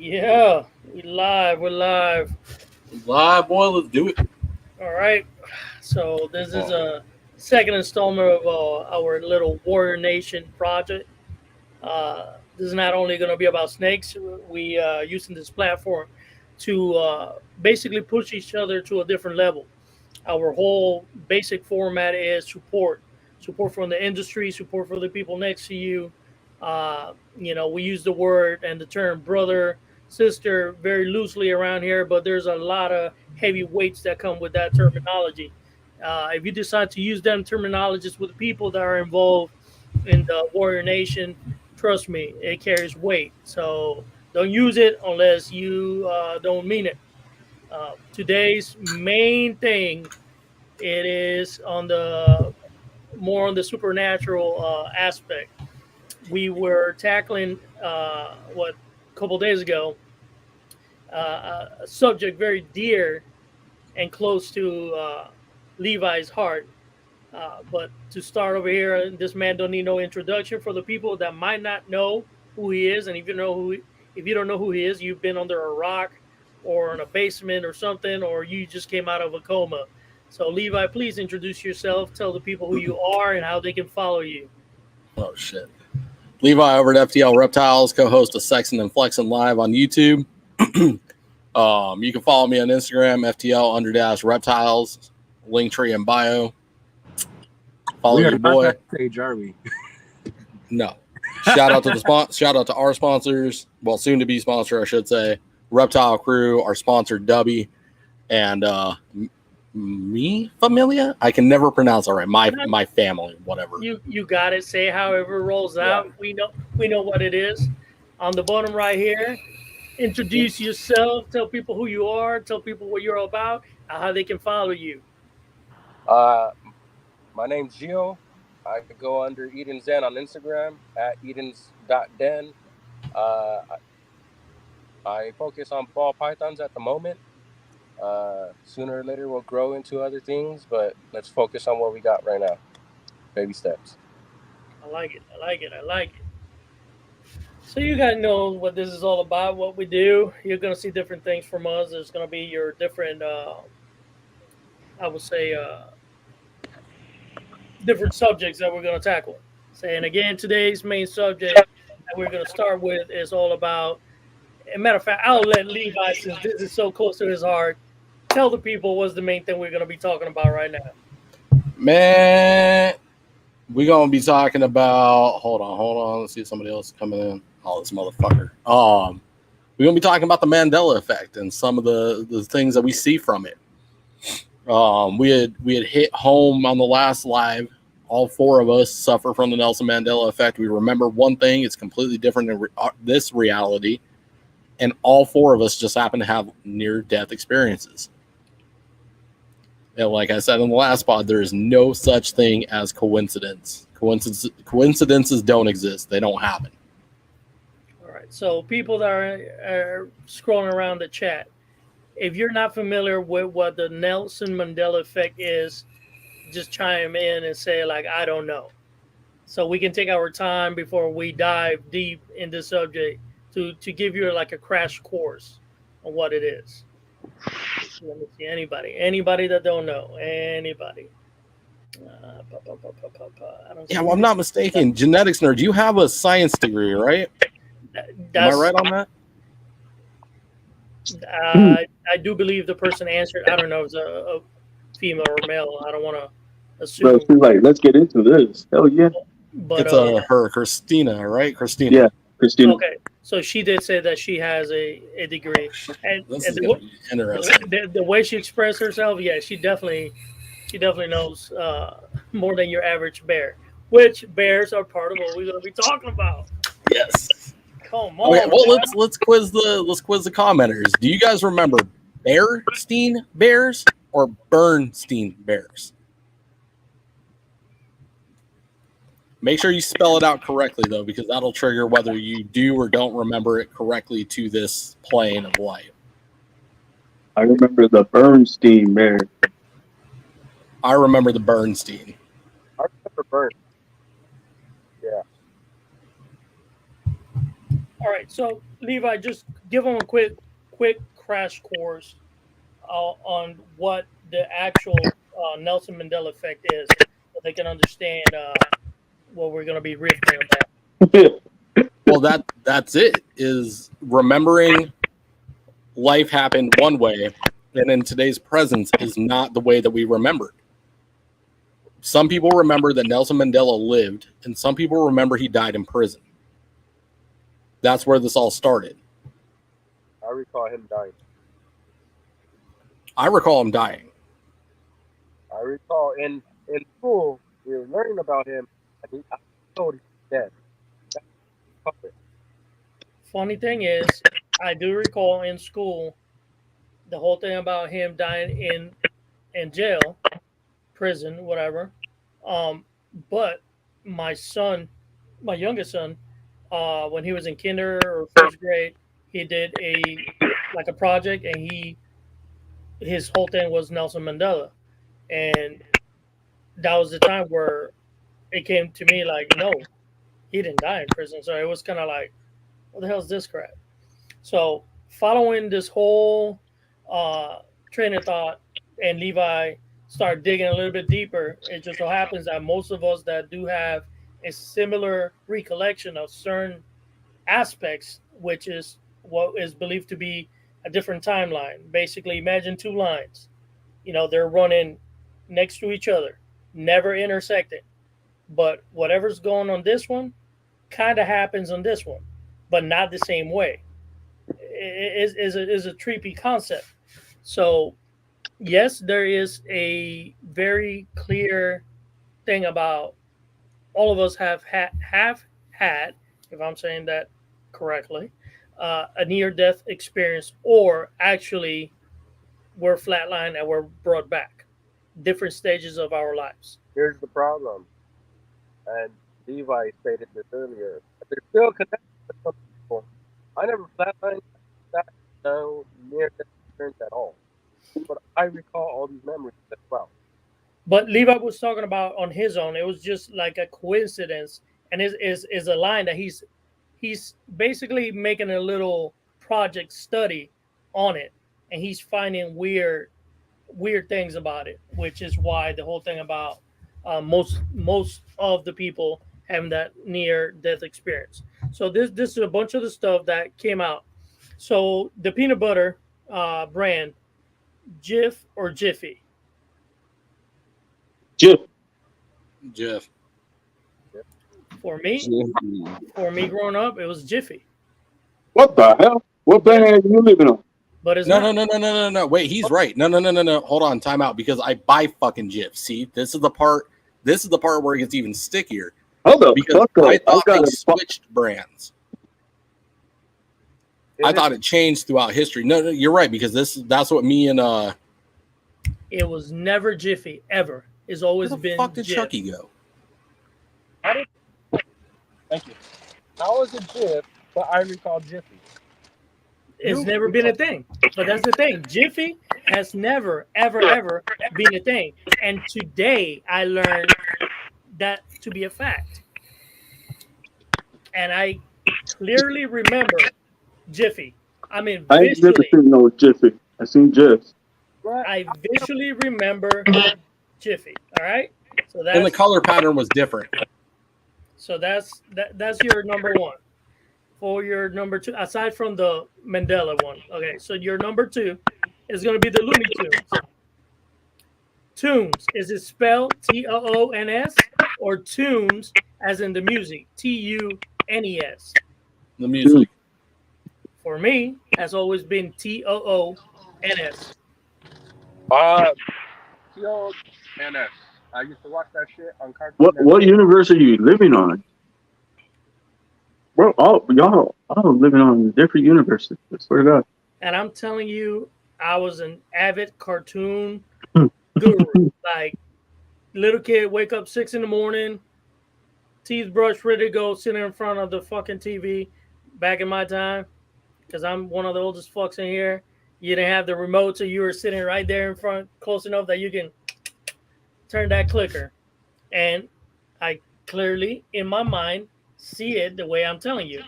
Yeah, we live. We're live. Live, boy, let's do it. All right. So this is Oh, a second installment of our little Warrior Nation project. This is not only going to be about snakes. We using this platform to basically push each other to a different level. Our whole basic format is support from the industry, support for the people next to you. We use the word and the term brother, sister very loosely around here, but there's a lot of heavy weights that come with that terminology. If you decide to use them terminologies with the people that are involved in the Warrior Nation, trust me, it carries weight. So don't use it unless you don't mean it. Today's main thing, it is on the more on the supernatural aspect. We were tackling what a couple days ago, a subject very dear and close to Levi's heart. But to start over here, this man don't need no introduction for the people that might not know who he is, and if you don't know who he is, you've been under a rock or in a basement or something, or you just came out of a coma. So, Levi, please introduce yourself. Tell the people who you are and how they can follow you. oh shit. Levi over at FTL Reptiles, co-host of Sexing and Flexing Live on YouTube. You can follow me on Instagram, FTL _ reptiles, link tree in bio. Follow We are your not boy. that stage, are we? No. Shout out to shout out to our sponsors. Well, soon to be sponsor, I should say. Reptile Crew, our sponsor Dubby, and me familia. I can never pronounce it right. My family, whatever. You got it. Say it however it rolls out. Yeah. We know what it is. On the bottom right here, introduce yourself. Tell people who you are. Tell people what you're about. And how they can follow you. Uh, my name's Gio. I go under Eden Zen on Instagram at edens.den. Uh, I focus on ball pythons at the moment. Sooner or later, we'll grow into other things, but let's focus on what we got right now. Baby steps. I like it. I like it. I like it. So you guys know what this is all about. What we do. You're gonna see different things from us. There's gonna be your different. I would say different subjects that we're gonna tackle. And again, today's main subject that we're gonna start with is all about. As a matter of fact, I'll let Levi, since this is so close to his heart, tell the people what's the main thing we're going to be talking about right now. Man, we're gonna be talking about. Hold on. Let's see if somebody else is coming in. Oh, this motherfucker. We're gonna be talking about the Mandela Effect and some of the things that we see from it. We had hit home on the last live. All four of us suffer from the Nelson Mandela Effect. We remember one thing; it's completely different in this reality, and all four of us just happen to have near-death experiences. And like I said in the last pod, there is no such thing as coincidence. Coincidences don't exist. They don't happen. All right. So people that are scrolling around the chat, if you're not familiar with what the Nelson Mandela Effect is, just chime in and say like, I don't know. So we can take our time before we dive deep in this subject to give you like a crash course on what it is. Let me see. Anybody that don't know. Anybody. I don't Yeah, see well, I'm not mistaken. Genetics nerd, you have a science degree, right? Am I right on that? I do believe the person answered. I don't know if it's a female or male. I don't want to Bro, assume. she's like, let's get into this. Hell yeah. But It's her, Christina, right? Christina. Yeah, Christina. okay. So she did say that she has a degree, and, This and is gonna be interesting. the way she expressed herself, yeah, she definitely knows more than your average bear. Which bears are part of what we're going to be talking about. Yes. Come on. Okay, well, let's quiz the commenters. Do you guys remember Bearstein Bears or Bernstein Bears? Make sure you spell it out correctly, though, because that'll trigger whether you do or don't remember it correctly to this plane of life. I remember the Bernstein bear. I remember the Bernstein. I remember Bert. Yeah. All right, so Levi, just give them a quick crash course on what the actual Nelson Mandela effect is, so they can understand what we're going to be riffing about. Well, that's it. Is remembering life happened one way, and in today's presence is not the way that we remembered. Some people remember that Nelson Mandela lived, and some people remember he died in prison. That's where this all started. I recall him dying. I recall him dying. I recall in school we were learning about him, and I told he's dead. That's Funny thing is, I do recall in school the whole thing about him dying in jail, prison, whatever. Um, but my son, my youngest son, when he was in kinder or first grade, he did a project, and his whole thing was Nelson Mandela, and that was the time where it came to me like, no, he didn't die in prison. So it was kind of like, what the hell is this crap? So following this whole train of thought, and Levi started digging a little bit deeper, it just so happens that most of us that do have a similar recollection of certain aspects, which is what is believed to be a different timeline. Basically, imagine two lines. They're running next to each other, never intersecting. But whatever's going on this one kind of happens on this one, but not the same way. It is a trippy concept. So, yes, there is a very clear thing about all of us have had, if I'm saying that correctly, a near death experience, or actually we're flatlined and we're brought back. Different stages of our lives. here's the problem, and Levi stated this earlier. They're still connected to some people. I never flatlined that no near death experience at all, but I recall all these memories as well. But Levi was talking about on his own. It was just like a coincidence, and is a line that he's basically making a little project study on it, and he's finding weird things about it, which is why the whole thing about most of the people having that near death experience. So this is a bunch of the stuff that came out. So the peanut butter brand, Jif or Jiffy? Jeff, Jeff. For me, growing up, it was Jiffy. what the hell? What planet are you living on? But it's No, not. no. Wait, he's right. No. Hold on, time out, because I buy fucking GIF. See, this is the part where it gets even stickier. Hold up, Because fuck up. I thought got they a fuck. switched brands. I thought it changed throughout history. No, you're right, because that's what me and It was never Jiffy ever. It's always where the been fuck did Jif. Chucky go? Thank you. I was a Jif, but I recall Jiffy. It's never been a thing. But that's the thing. Jiffy has never, ever been a thing. And today I learned that to be a fact. And I clearly remember Jiffy. I mean, I ain't never visually, seen no Jiffy. I seen Jeffs. I visually remember Jiffy. All right. So And the that's color pattern was different. that's your number one. For your number two, aside from the Mandela one. Okay, so your number two is going to be the Looney Tunes. Tunes, is it spelled Toons or tunes as in the music? Tunes? The music. For me, has always been Toons. TONS. I used to watch that shit on Cartoon What Network. universe are you living on? Bro, y'all living on different universes. I swear to God. And I'm telling you, I was an avid cartoon guru. Like, little kid, wake up 6 a.m, teeth brushed, ready to go, sitting in front of the fucking TV. Back in my time, because I'm one of the oldest fucks in here, you didn't have the remote, so you were sitting right there in front, close enough that you can turn that clicker. And I clearly, in my mind, see it the way I'm telling you.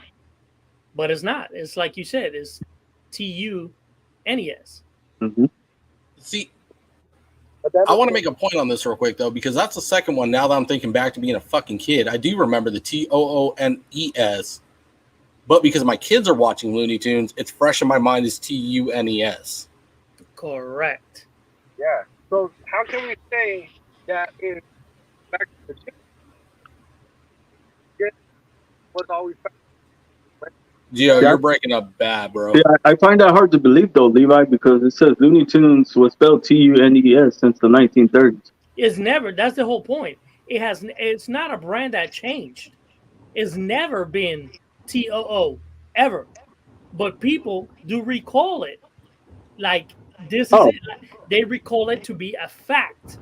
But it's not. It's like you said, it's TUNES. Mm-hmm. See, But that I want to makes make a point on this real quick though, because that's the second one. Now that I'm thinking back to being a fucking kid, I do remember the TOONES, but because my kids are watching Looney Tunes, it's fresh in my mind as TUNES. Correct. Yeah. So how can we say that in back to the chicken was always back? Gio, Yeah. you're breaking up bad, bro. Yeah, I find that hard to believe though, Levi, because it says Looney Tunes was spelled TUNES since the 1930s. It's never. That's the whole point. It's not a brand that changed. It's never been TOO ever. But people do recall it. Like this is Oh, it. They recall it to be a fact.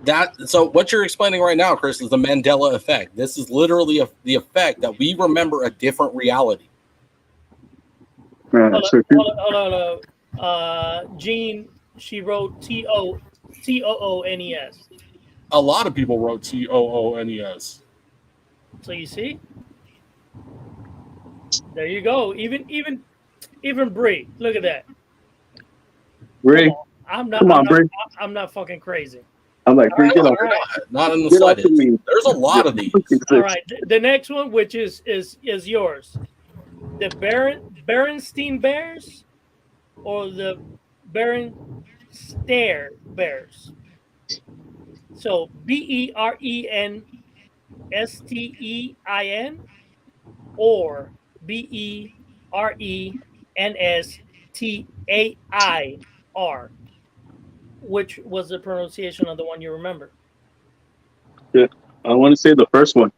So what you're explaining right now, Chris, is the Mandela Effect. This is literally the effect that we remember a different reality. man. So Hold on. Jean, she wrote TOONES. A lot of people wrote TOONES. So you see, there you go. Even Bree, look at that. Ray, I'm not. come on, Bree. I'm not fucking crazy. I'm like, Bree, get All off, right. Not in the get off slightest. of me. There's a lot of these. All right. The next one, which is yours, the Berenstein Bears, or the Berenstain Bears. So BERENSTEIN or BERENSTAIR. Which was the pronunciation of the one you remember? Yeah, I want to say the first one.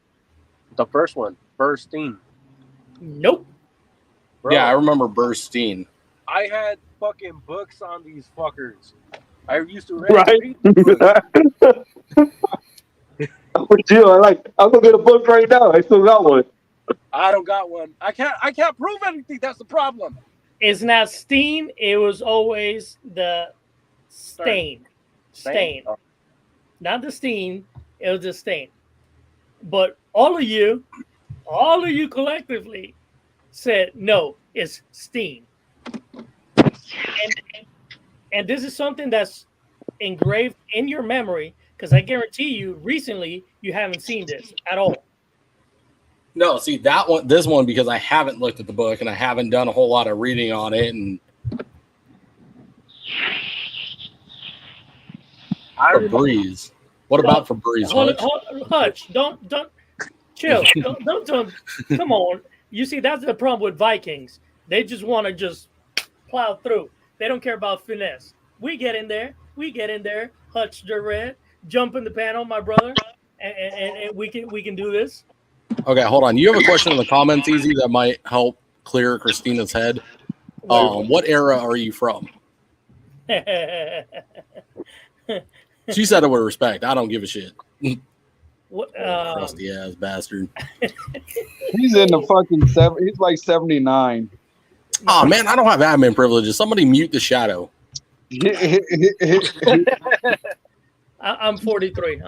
The first one, Burstein. Nope. Bro, Yeah, I remember Burstein. I had fucking books on these fuckers. I used to Right. read books. I'm gonna get a book right now. I still got one. I don't got one. I can't prove anything. That's the problem. It's not Steen. It was always the Stain. Stain. Oh. Not the Steen. It was the Stain. But all of you collectively said no, it's Steen. And this is something that's engraved in your memory, because I guarantee you recently you haven't seen this at all. No, see this one, because I haven't looked at the book and I haven't done a whole lot of reading on it. And Febreze. What about Febreze? Hutch, don't chill. Don't. Come on. You see, that's the problem with Vikings. They just want to just plow through. They don't care about finesse. We get in there. Hutch the red, jump in the panel, my brother, and we can do this. Okay, hold on. You have a question in the comments, Easy, that might help clear Christina's head. What era are you from? She said it with respect. I don't give a shit. What, crusty ass bastard. He's in the fucking he's like 79. Oh man, I don't have admin privileges. Somebody mute the shadow. I'm 43.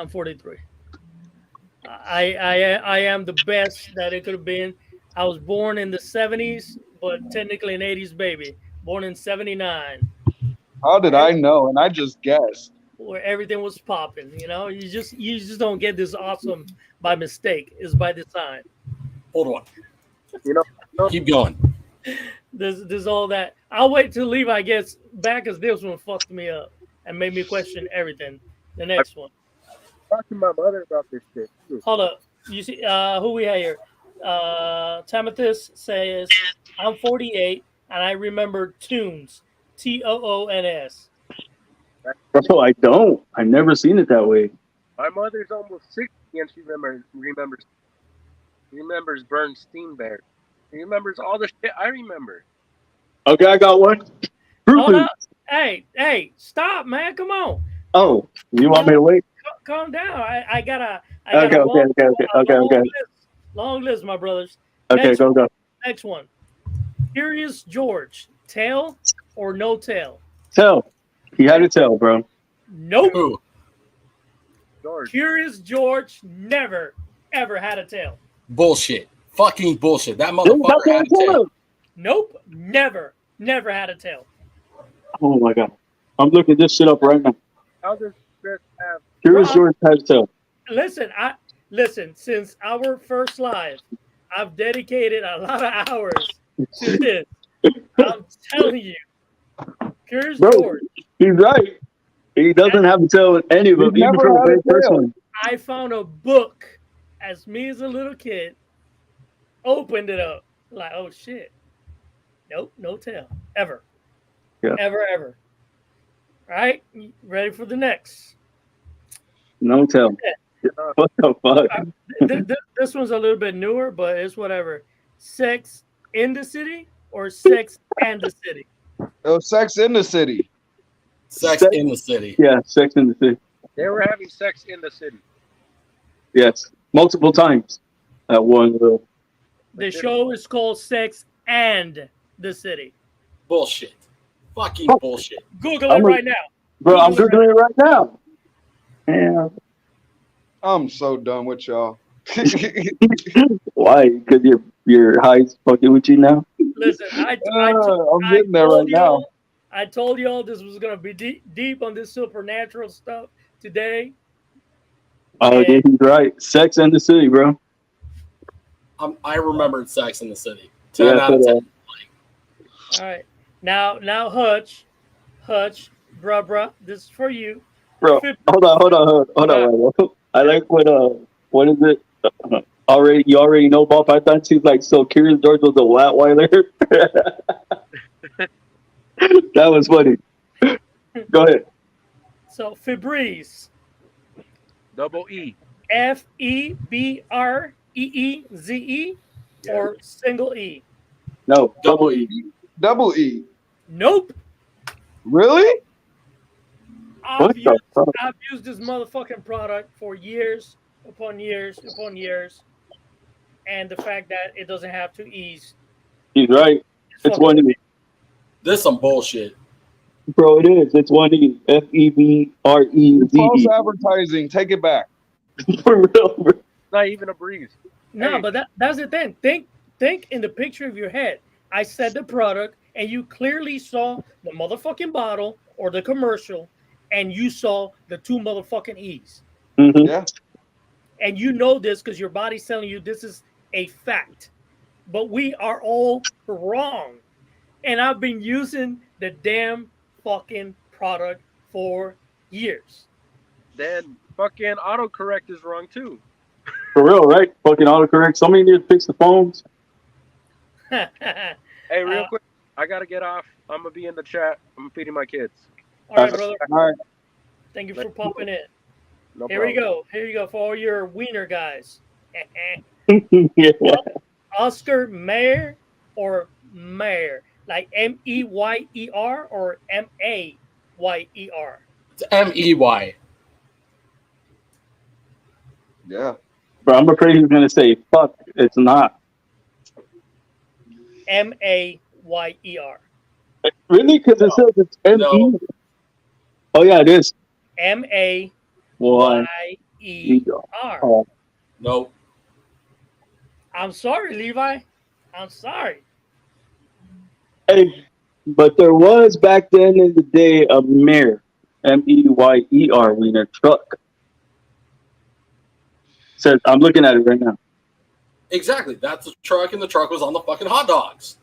I am the best that it could have been. I was born in the 70s, but technically an 80s baby. Born in 79. How did I know? And I just guessed. Where everything was popping, you just don't get this awesome by mistake. It's by design. Hold on. No. Keep going. There's all that. I'll wait till Levi gets back, because this one fucked me up and made me question everything. The next one. Talk to my mother about this shit. Hold up. You see who we have here? Tamathis says, I'm 48 and I remember tunes. TOONS. Bro, I don't. I've never seen it that way. My mother's almost 60 and she remembers Bernstein Bear. She remembers all the shit I remember. Okay, I got one. Hold up. Hey, stop, man. Come on. Oh, you want me to wait? Calm down. I got a Okay. long list, my brothers. Okay, go. Next one. Curious George. Tail or no tail? Tell. He had to tell, bro. Nope. Ooh. George. Curious George never, ever had a tail. Bullshit. Fucking bullshit. That motherfucker had a tail. Nope. Never had a tail. Oh my god. I'm looking this shit up right now. How does this have? Curious Bro, George has tail. listen. Since our first live, I've dedicated a lot of hours to this. I'm telling you, Curious Bro, George. he's right. He doesn't have a tail with any of He's them, even never for the had very a first tail. one. I found a book as me as a little kid, opened it up, like, oh shit. Nope, no tail. Ever. Yeah. Ever. Right? Ready for the next. No tail. What the fuck? This one's a little bit newer, but it's whatever. Sex in the City or Sex and the City? Oh, Sex in the City. Sex Sex- in the City. Yeah, Sex in the City. They were having sex in the city. Yes, multiple times at one. The show is called Sex and the City. Bullshit. Fucking Oh. bullshit. Google I'm it a- right now. Bro, I'm Google it googling it right now. Yeah. I'm so done with y'all. Why? Because your high's fucking with you now. Listen, I'm getting there right told now. y'all, I told y'all this was gonna be deep on this supernatural stuff today. Oh, And- yeah, he's right. Sex and the City, bro. I remembered Sex in the City. 10 Yeah, out of so, 10. All right, now Hutch, bruh, this is for you. bro, hold on. I like what is it? You already know Bob Python. She's like, so Curious George was a Wattweiler. That was funny. Go ahead. So Febreze, Double E. FEBREEZE or single E? No, Double E. Double E. Nope. Really? What the fuck? I've used this motherfucking product for years upon years, and the fact that it doesn't have two E's. He's right. It's one E. This some bullshit. Bro, it is. It's one E. It's false FEBREZE. advertising. Take it back. For real, bro. Not even a breeze. No, Hey. but that's the thing. Think in the picture of your head. I said the product, and you clearly saw the motherfucking bottle or the commercial, and you saw the two motherfucking E's. Mhm. Yeah. And you know this because your body's telling you this is a fact. But we are all wrong. And I've been using the damn fucking product for years. Then fucking autocorrect is wrong too. For real, right? Fucking autocorrect. Somebody need to fix the phones. Hey, real quick, I gotta get off. I'm gonna be in the chat. I'm feeding my kids. All right, brother. All right. Thank you for popping in. No Here we problem. go. Here you go for all your wiener guys. Yeah. Oscar Mayer or Mayer? Like Meyer or Mayer? It's MEY. Yeah. Bro, I'm afraid he's gonna say fuck. It's not. Mayer. Really? Because it says it's ME. No. Oh yeah, it is. Mayer. Why? Oh. Nope. I'm sorry, Levi. I'm sorry. Hey, but there was back then in the day a Meyer, Meyer wiener truck. Says I'm looking at it right now. Exactly. That's the truck, and the truck was on the fucking hot dogs.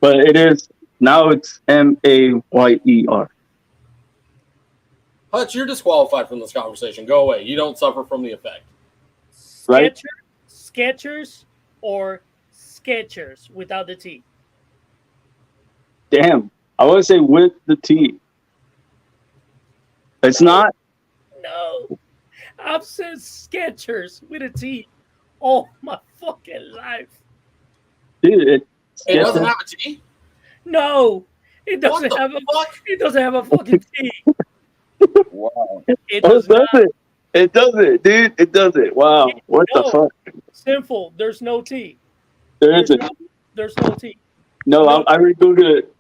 But it is now it's Mayer. Hutch, you're disqualified from this conversation. Go away. You don't suffer from the effect. Right. Skechers or Skechers without the T? Damn. I want to say with the T. It's not. No. I've said Skechers with a T all my fucking life. Dude, It doesn't have a T? No. It What doesn't the have a fuck? it doesn't have a fucking T. Wow. It Oh, does it does not. it. It does it, dude. It does it. Wow. What No. the fuck? Simple. There's no T. There isn't. There's no T. No, No. I already Googled it.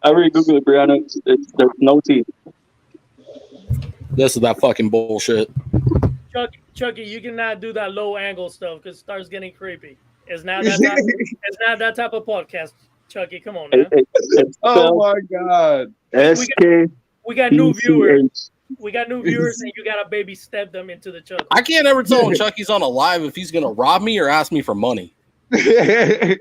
Brianna. There's no T. This is that fucking bullshit. Chucky, you cannot do that low angle stuff because it starts getting creepy. It's not that type of podcast. Chucky, come on Hey, now. hey, it's Oh spelled my god. SK. We got new viewers. PCH. We got new viewers, and you got to baby step them into the Chucky. I can't ever tell when Chucky's on a live if he's gonna rob me or ask me for money. I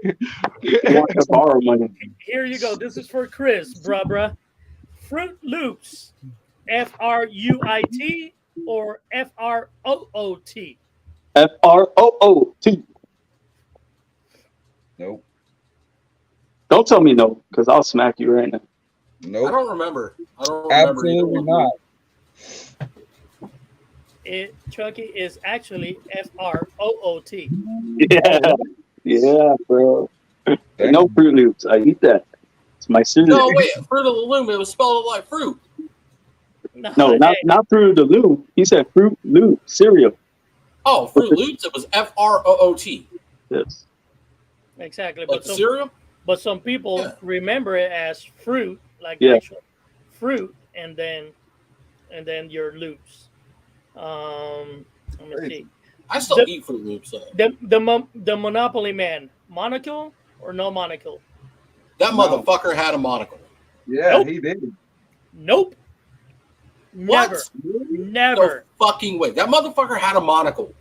want to borrow money. Here you go. This is for Chris, bruh. Fruit Loops, FRUIT or FROOT? FROOT. Nope. Don't tell me no, because I'll smack you right now. I Nope. don't remember. I don't remember either Absolutely one. not. Chucky is actually FROOT. Yeah, yeah, bro. Damn. No Fruit Loops. I eat that. It's my cereal. No, wait, Fruit of the Loom. It was spelled like fruit. No, hey, not Fruit of the Loom. He said Fruit Loop cereal. Oh, Fruit Loops. It was FROOT. Yes. exactly. Like the cereal. But some people Yeah. remember it as fruit, like Yeah. actual fruit, and then your loops. Let me see. I still The- eat Fruit Loops. Though. The Monopoly Man, monocle or no monocle? That No. motherfucker had a monocle. Yeah, Nope. he did. Nope. What? Never. Never. No fucking way. That motherfucker had a monocle.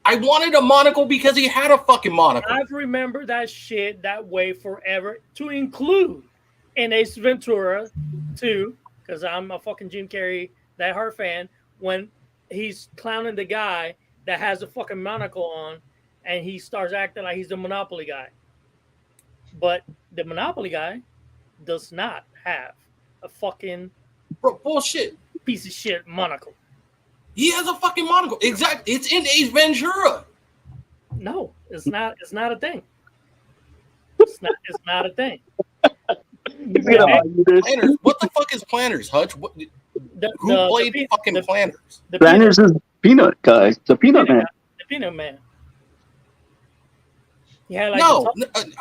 I wanted a monocle because he had a fucking monocle. I've remembered that shit that way forever, to include in Ace Ventura 2, because I'm a fucking Jim Carrey diehard fan, when he's clowning the guy that has a fucking monocle on and he starts acting like he's the Monopoly guy. But the Monopoly guy does not have a fucking Bro, bullshit. piece of shit monocle. He has a fucking monocle. Exactly. It's in Ace Ventura. No, it's not a thing. It's not a thing. He's gonna argue this. Planners. What the fuck is Planners, Hutch? What, who played fucking Planners? The Planners is Peanut guy. The Peanut Man. The Peanut Man. Yeah, like No,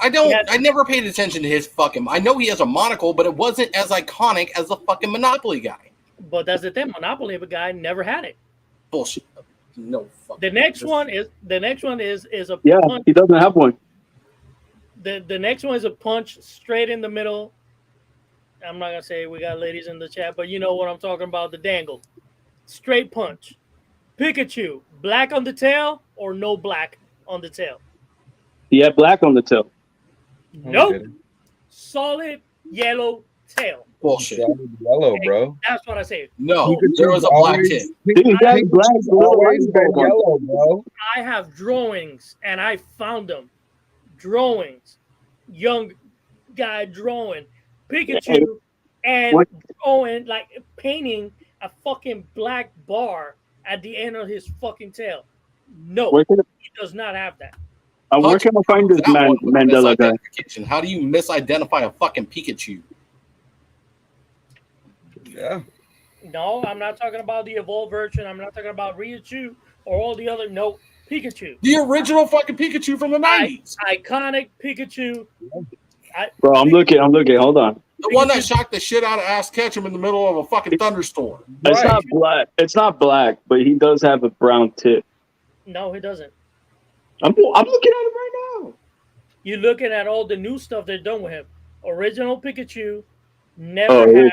I don't. Yeah. I never paid attention to his fucking. I know he has a monocle, but it wasn't as iconic as the fucking Monopoly guy. but that's the thing. Monopoly guy never had it. Bullshit. No fucking. The next one is a Yeah, punch. he doesn't have one. The next one is a punch straight in the middle. I'm not gonna say we got ladies in the chat, but you know what I'm talking about. The dangle, straight punch. Pikachu, black on the tail or no black on the tail? He had black on the tail. Nope, solid yellow tail. Bullshit. Yellow, bro. That's what I say. No, there was a black Always- tip. Dude, he had black. Pikachu's always been yellow, bro. I have drawings and I found them. Drawings, young guy drawing Pikachu and What? drawing like painting a fucking black bar at the end of his fucking tail. No, Where can, he does not have that. where can I find this That one was Mandela guy? misidentification. How do you misidentify a fucking Pikachu? Yeah. No, I'm not talking about the evolved version. I'm not talking about Raichu or all the other. No, Pikachu. The original fucking Pikachu from the 90s. Iconic Pikachu. Bro, I'm looking. Hold on. The one that shocked the shit out of Ass Ketchum in the middle of a fucking thunderstorm. It's Right. not black. It's not black, but he does have a brown tip. No, he doesn't. I'm looking at him right now. You're looking at all the new stuff they're done with him. Original Pikachu never Oh, yeah. had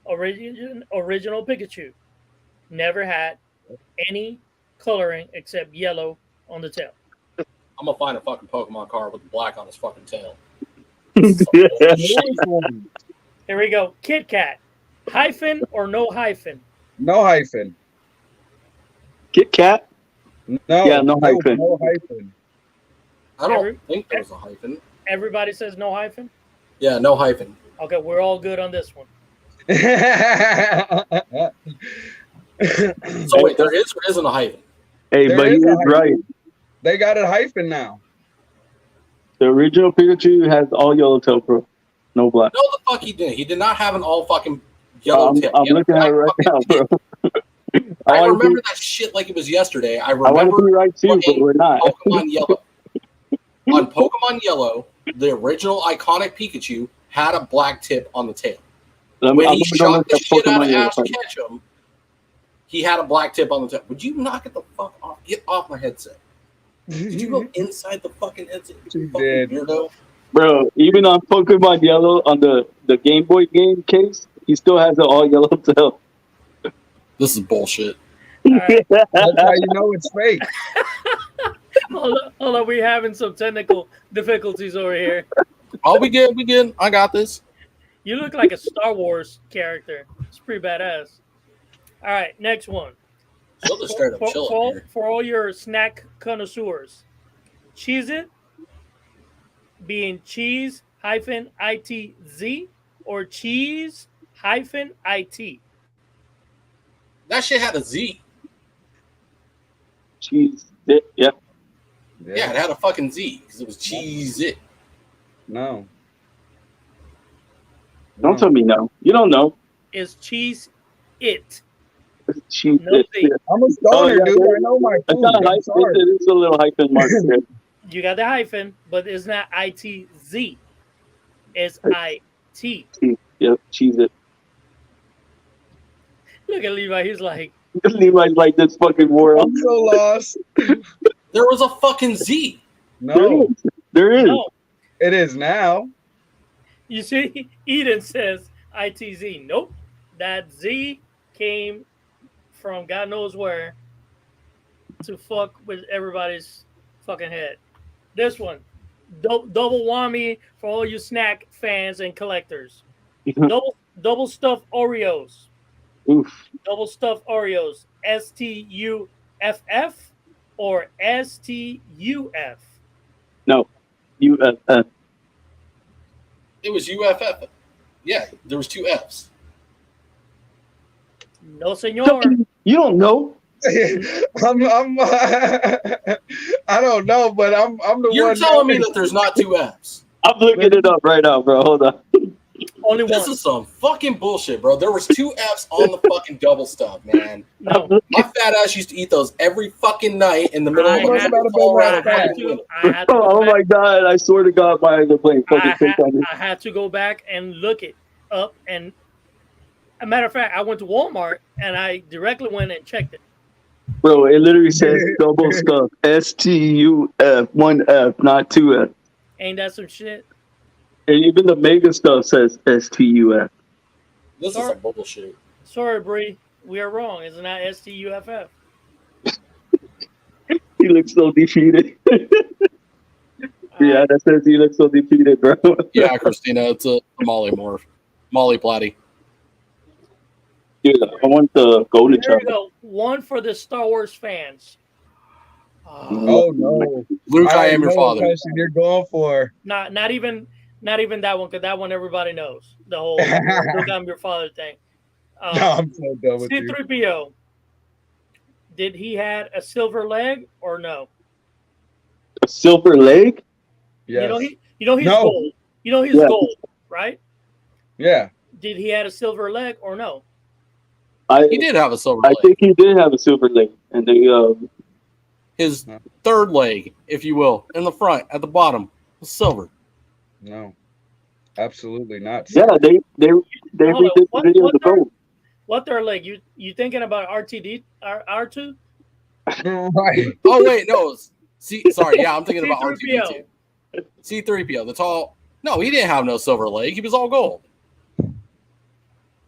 original Pikachu never had any coloring except yellow on the tail. I'm gonna find a fucking Pokemon card with black on his fucking tail. Here we go. Kit Kat. Hyphen or no hyphen? No hyphen. Kit Kat. No. Yeah, no hyphen. No hyphen. I don't Every- think there's a hyphen. Everybody says no hyphen? Yeah, no hyphen. Okay, we're all good on this one. So wait, there is or isn't a hyphen? Hey, There but he is a is hyphen. right. They got a hyphen now. The original Pikachu has all yellow tail, bro. No black. No, the fuck he did. He did not have an all fucking yellow I'm tip. I'm He had a looking at it black right now, fucking bro. tip. I I want to remember that shit like it was yesterday. I I want to remember be right too, but we're not. Pokemon Yellow. On Pokemon Yellow, the original iconic Pikachu had a black tip on the tail. I'm When he gonna go shot look the at shit out Pokemon of Yellow Ash first. Ketchum, he had a black tip on the tail. Would you knock it the fuck off? Get off my headset. Did you go inside the fucking headset? You She fucking did. weirdo. Bro, even on Pokemon Yellow on the Game Boy game case, he still has an all yellow tail. This is bullshit. All right. That's how you know it's fake. Hold on. We're having some technical difficulties over here. Oh, we good. We good. I got this. You look like a Star Wars character. It's pretty badass. All right, next one. Still just straight up chilling here. For all your snack connoisseurs, Cheez It being cheese hyphen ITZ or cheese hyphen IT. That shit had a Z. Cheese it, yeah. Yeah, it had a fucking Z because it was cheese it. No. Don't tell me no. You don't know. Is cheese it? Cheese No it. Z. I'm a stoner, dude. I know my It's food. not I'm hyphen. sorry. It's a little hyphen mark there. You got the hyphen, but it's not ITZ. It's IT. Yep, cheese it. Look at Levi. He's like, Levi's like this fucking war. I'm so lost. There was a fucking Z. No, There is. no. it is now. You see, Eden says ITZ. Nope. That Z came from God knows where to fuck with everybody's fucking head. This one, double whammy for all you snack fans and collectors. Double stuffed Oreos. Oof. Double stuffed Oreos. STUFF or STUF. No. It was UFF. Yeah, there was two Fs. No, senor. You don't know. I'm I don't know, but I'm the You're one. telling me that there's not two Fs. I'm looking it up right now, bro. Hold on. Only one. This is some fucking bullshit, bro. There was two Fs on the fucking double stuff, man. No. My fat ass used to eat those every fucking night in the middle I of had my to Colorado. I had to go Oh back. my god! I swear to God, my eyes are playing fucking trick on me. I had to go back and look it up. And a matter of fact, I went to Walmart and I directly went and checked it. Bro, it literally says double stuff. STUF, one F, not two F. Ain't that some shit? And even the mega stuff says STUF. This is some bullshit. Sorry, Bree. We are wrong. It's not STUFF. He looks so defeated. Yeah, that says he looks so defeated, bro. Yeah, Christina, it's a Molly morph. Molly Platty. Dude, I want the golden There you chocolate. go. One for the Star Wars fans. Oh no, Luke, I am know your what father. question you're going for. Not even that one, because that one everybody knows. The whole look, I'm your father thing. No, I'm so done with you. C3PO. Did he had a silver leg or no? A silver leg? Yes. You know he's No. gold. You know he's Yeah. gold, right? Yeah. Did he had a silver leg or no? He did have a silver I leg. think he did have a silver leg, and they His third leg, if you will, in the front, at the bottom, was silver. No. Absolutely not. yeah, they Hold on, redid the video of the gold. What third leg? You thinking about R2? Right. Oh wait, no. Sorry, yeah, I'm thinking about C3PO. R2D2. C3PO, the tall. No, he didn't have no silver leg. He was all gold.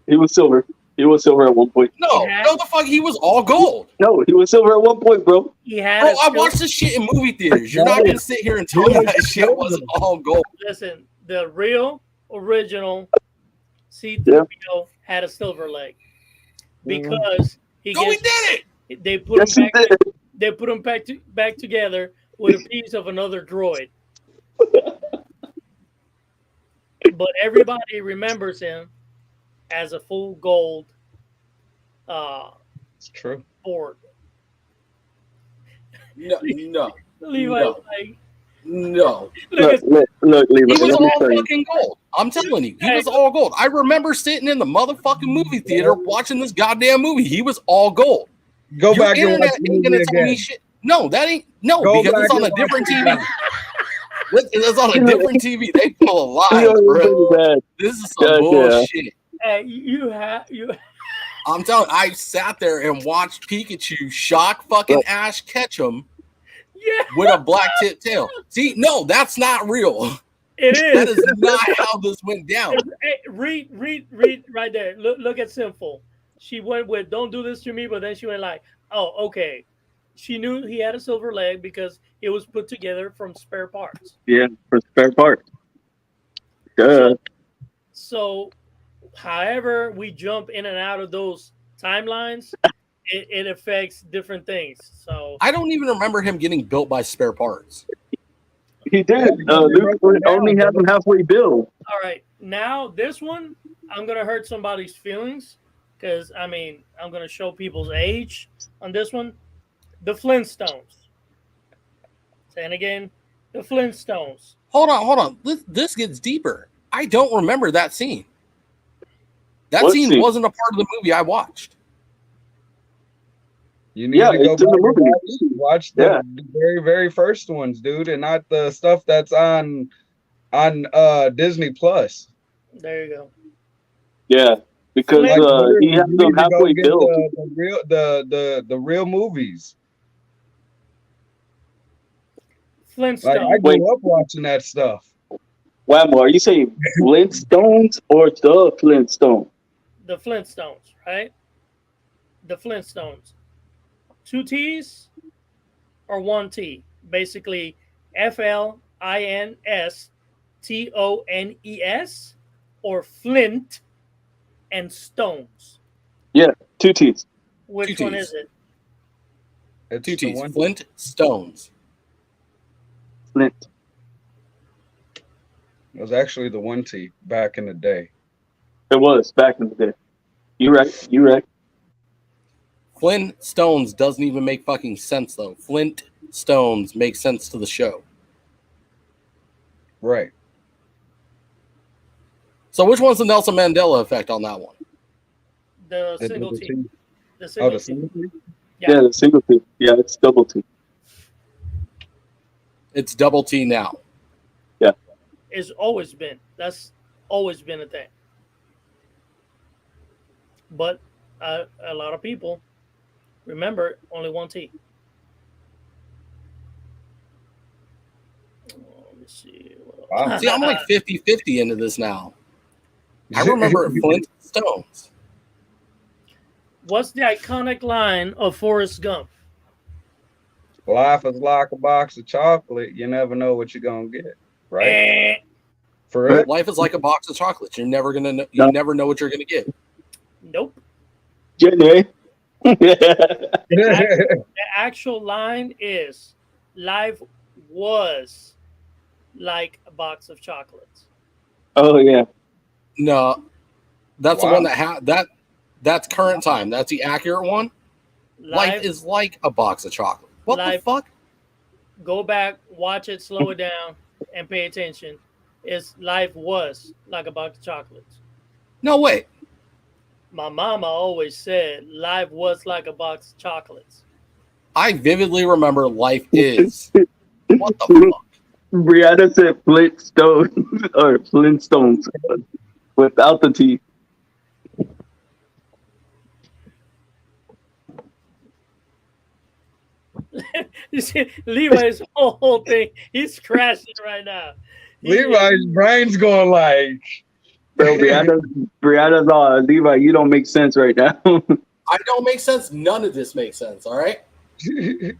He was silver. He was silver at one point. No, Yeah. no, the fuck, he was all gold. No, he was silver at one point, bro. He had. Bro, a I silver- watched this shit in movie theaters. You're not gonna sit here and tell me that shit wasn't all gold. Listen, the real original C3PO had a silver leg because he No, he gets, did it. they put Yes, him he back. did. They put him back together with a piece of another droid. But everybody remembers him as a full gold It's true. Ford. No, Levi's No. like, no. look at Look, Levi. He was Let me all tell you. fucking gold. I'm telling you, he was all gold. I remember sitting in the motherfucking movie theater watching this goddamn movie. He was all gold. Go Your back and internet watch the ain't movie gonna tell me again. shit. No, that ain't Go because it's back on a and different watch it TV. again. It's on a different TV. They pull a He lie, already bro. did that. This is some Goddamn. bullshit. hey, you. I'm telling. I sat there and watched Pikachu shock fucking Ash Ketchum Yeah. with a black tip tail. See, no, that's not real. It That is. is not how this went down. Hey, read right there. Look at Sinful. She went with "Don't do this to me," but then she went like, "Oh, okay." She knew he had a silver leg because it was put together from spare parts. Yeah, for spare parts. Duh. So, however we jump in and out of those timelines, it affects different things. So, I don't even remember him getting built by spare parts. He Yeah, did. because they Luke broke him only down, had him brother. halfway built. all right, now this one, I'm gonna hurt somebody's feelings because I mean I'm gonna show people's age on this one. The Flintstones. Saying again, the Flintstones. Hold on. This gets deeper. I don't remember that scene. That What scene scene? wasn't a part of the movie I watched. You need Yeah, to go it's in back the and movie. watch the very, very first ones, dude, and not the stuff that's on Disney Plus. There you go. Yeah, because Like literally, he had you them need to go halfway get built. the real movies. Flintstones. Like I Wait. grew up watching that stuff. Whammo, are you saying Flintstones or the Flintstone? The Flintstones, right? The Flintstones. 2 T's or 1 T? Basically, FLINSTONES or Flint and Stones. Yeah, 2 T's. Which Two one Ts. is it? It's 2 the T's. one. Flint Stones. Flint. It was actually the 1 T back in the day. It was back in the day. You right. You right. Flint Stones doesn't even make fucking sense though. Flint Stones makes sense to the show. Right. So which one's the Nelson Mandela effect on that one? The The single double T. T. The Oh, single the T. single T? Yeah. Yeah, the single T. Yeah, it's double T. It's double T now. It's always been. That's always been a thing. But a lot of people remember only 1 T. Let me see. Wow. See, I'm like 50-50 into this now. I remember Flint Stones. What's the iconic line of Forrest Gump? Life is like a box of chocolate. You never know what you're gonna get. Right? Eh. For real? Life is like a box of chocolates. You're never gonna know, No. you never know what you're gonna get. Nope. Jenny. The actual line is life was like a box of chocolates. Oh yeah. No, that's Wow. the one that's current time. That's the accurate one. Life is like a box of chocolate. What Life- the fuck? Go back, watch it, slow it down, and pay attention. Is life was like a box of chocolates. No way. My mama always said life was like a box of chocolates. I vividly remember life is. What the fuck? Brianna said Flintstones or Flintstones without the T. You see, Levi's whole thing, he's crashing right now. Levi's brain's going like Bro, Brianna's all Levi, you don't make sense right now. I don't make sense. None of this makes sense. All right. Trying to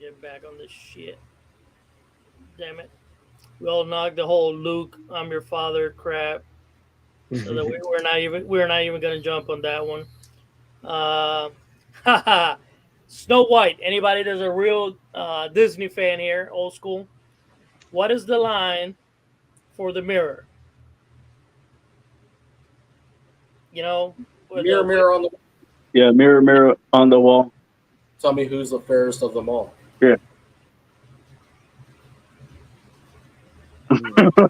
get back on this shit. Damn it. We all knocked the whole Luke, I'm your father crap. So that we're not even gonna jump on that one. Snow White. Anybody that's a real Disney fan here, old school. What is the line for the mirror? You know, Mirror, mirror on the. Yeah, mirror, mirror on the wall. Tell me who's the fairest of them all. Yeah.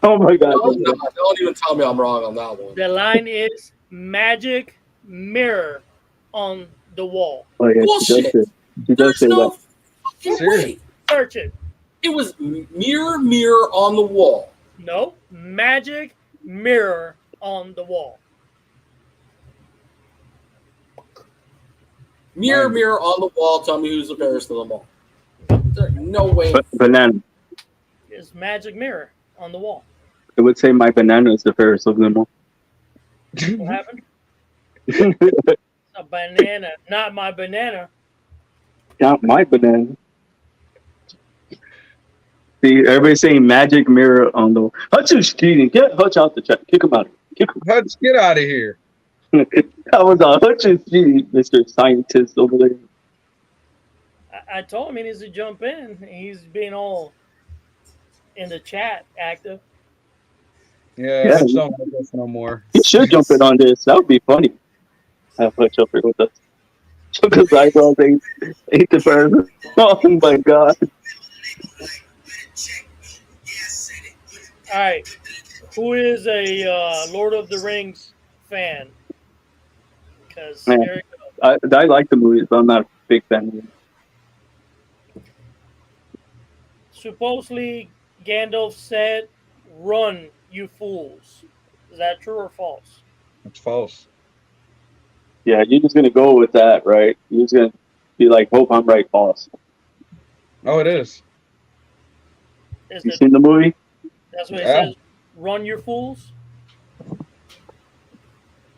Oh my god. No, don't even tell me I'm wrong on that one. The line is magic mirror on the wall. Oh yeah, Bullshit. She does There's say no that. fucking Seriously. way. Search it. It was mirror, mirror on the wall. No, magic mirror on the wall. Mirror, mirror on the wall. Tell me who's the fairest of them all. There's no way. Banana. his magic mirror on the wall. It would say my banana is the Ferris of them all. What happened? A banana, not my banana. Not my banana. See, everybody's saying magic mirror on the. Hutch is cheating. Get Hutch out the chat. Kick him out. Kick him. Hutch, get out of here. That was Hutch is cheating, Mr. Scientist over there. I told him he needs to jump in. He's being all in the chat active. Yeah, Yeah. Hutch don't like us no more. He should jump in on this. That would be funny. Have Hutch up here with us. Because eyebrows ain't the first. Oh my god. All right, who is a Lord of the Rings fan? Because Man. here we go. I like the movies, but I'm not a big fan of them. Supposedly, Gandalf said, "Run, you fools." Is that true or false? It's false. Yeah, you're just gonna go with that, right? You're just gonna be like, hope I'm right, boss. Oh, it is. Is You that seen the movie? that's what it Yeah. says? Run, you fools.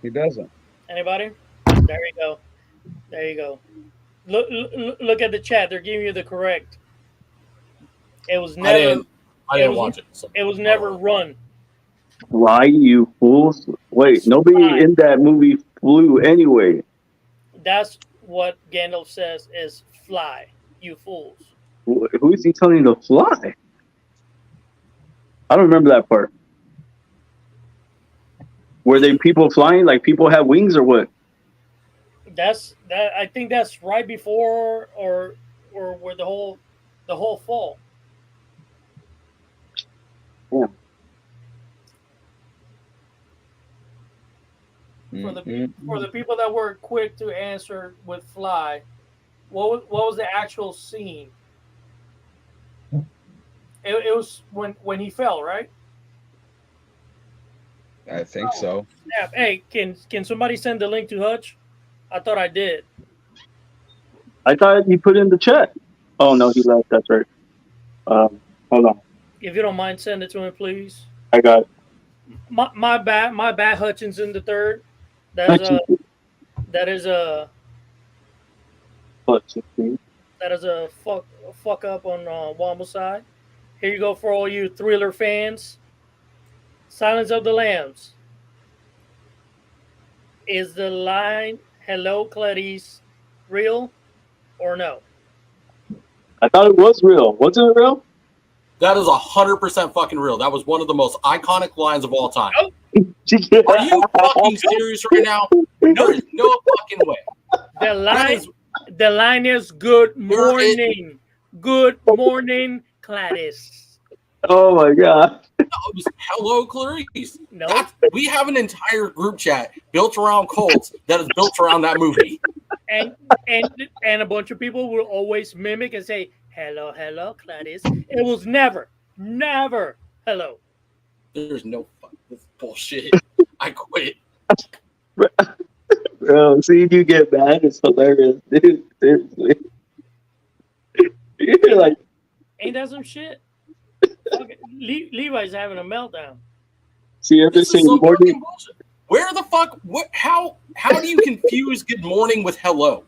He doesn't. Anybody? There you go. There you go. Look at the chat. They're giving you the correct. It was I never. didn't was- watch it. So. It was never run. Why, you fools? Wait, nobody Fly. in that movie flew anyway. That's what Gandalf says is fly, you fools. Who is he telling to fly? I don't remember that part. Were they people flying? Like people have wings or what? That's that. I think that's right before or where the whole fall. Yeah. For the people that were quick to answer with fly, what was the actual scene? It was when he fell, right? I think so. Yeah. Hey, can somebody send the link to Hutch? I thought I did. I thought he put in the chat. Oh no, he left. That's right. Hold on. If you don't mind, send it to him, please. I got it. My bad. Hutchinson the third. That is a fuck up on Womble side. Here you go for all you Thriller fans. Silence of the Lambs. Is the line "Hello, Clarice" real or no? I thought it was real. Wasn't it real? That is 100% fucking real. That was one of the most iconic lines of all time. Oh. Are you fucking serious right now? No, no fucking way. The line is "Good morning, good morning, Clarice." Oh my god. It was hello, Clarice. No, We have an entire group chat built around Colts that is built around that movie. and a bunch of people will always mimic and say hello, Clarice. It was never hello. There's no fucking this bullshit. I quit. Bro, seeing you get mad is hilarious, dude. Seriously. You're like, Ain't that some shit? Okay. Levi's having a meltdown. see every This is single some morning. fucking bullshit. Where the fuck? What? How do you confuse good morning with hello?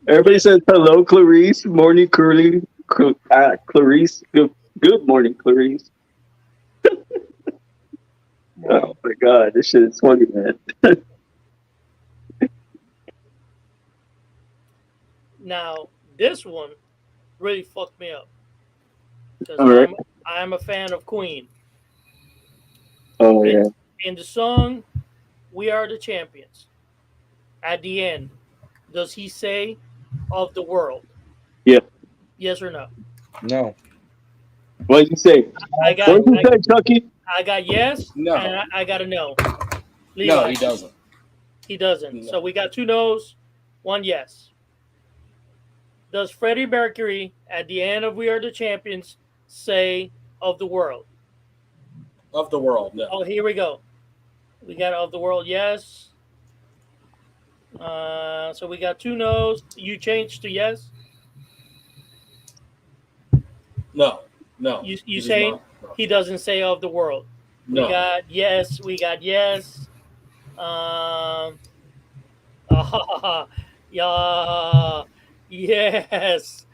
Everybody says hello, Clarice. Morning, Curly. Clarice. Good morning, Clarice. Oh my god, this shit is funny, man. Now this one really fucked me up because All right. I'm a fan of Queen. Oh yeah. In the song "We Are the Champions," at the end, does he say "of the world"? Yeah. Yes or no? No. What did you say? I got What did you say, Chucky? I got yes, No. and I got a no. No, Levi, he doesn't. He doesn't. No. So we got two no's, one yes. Does Freddie Mercury at the end of "We Are the Champions" say "of the world"? Of the world, no. Oh, here we go. We got "of the world," yes. So we got two no's. You changed to yes. No. You He does saying not. he doesn't say of the world. We No. got yes. We got yes. Yeah, yes.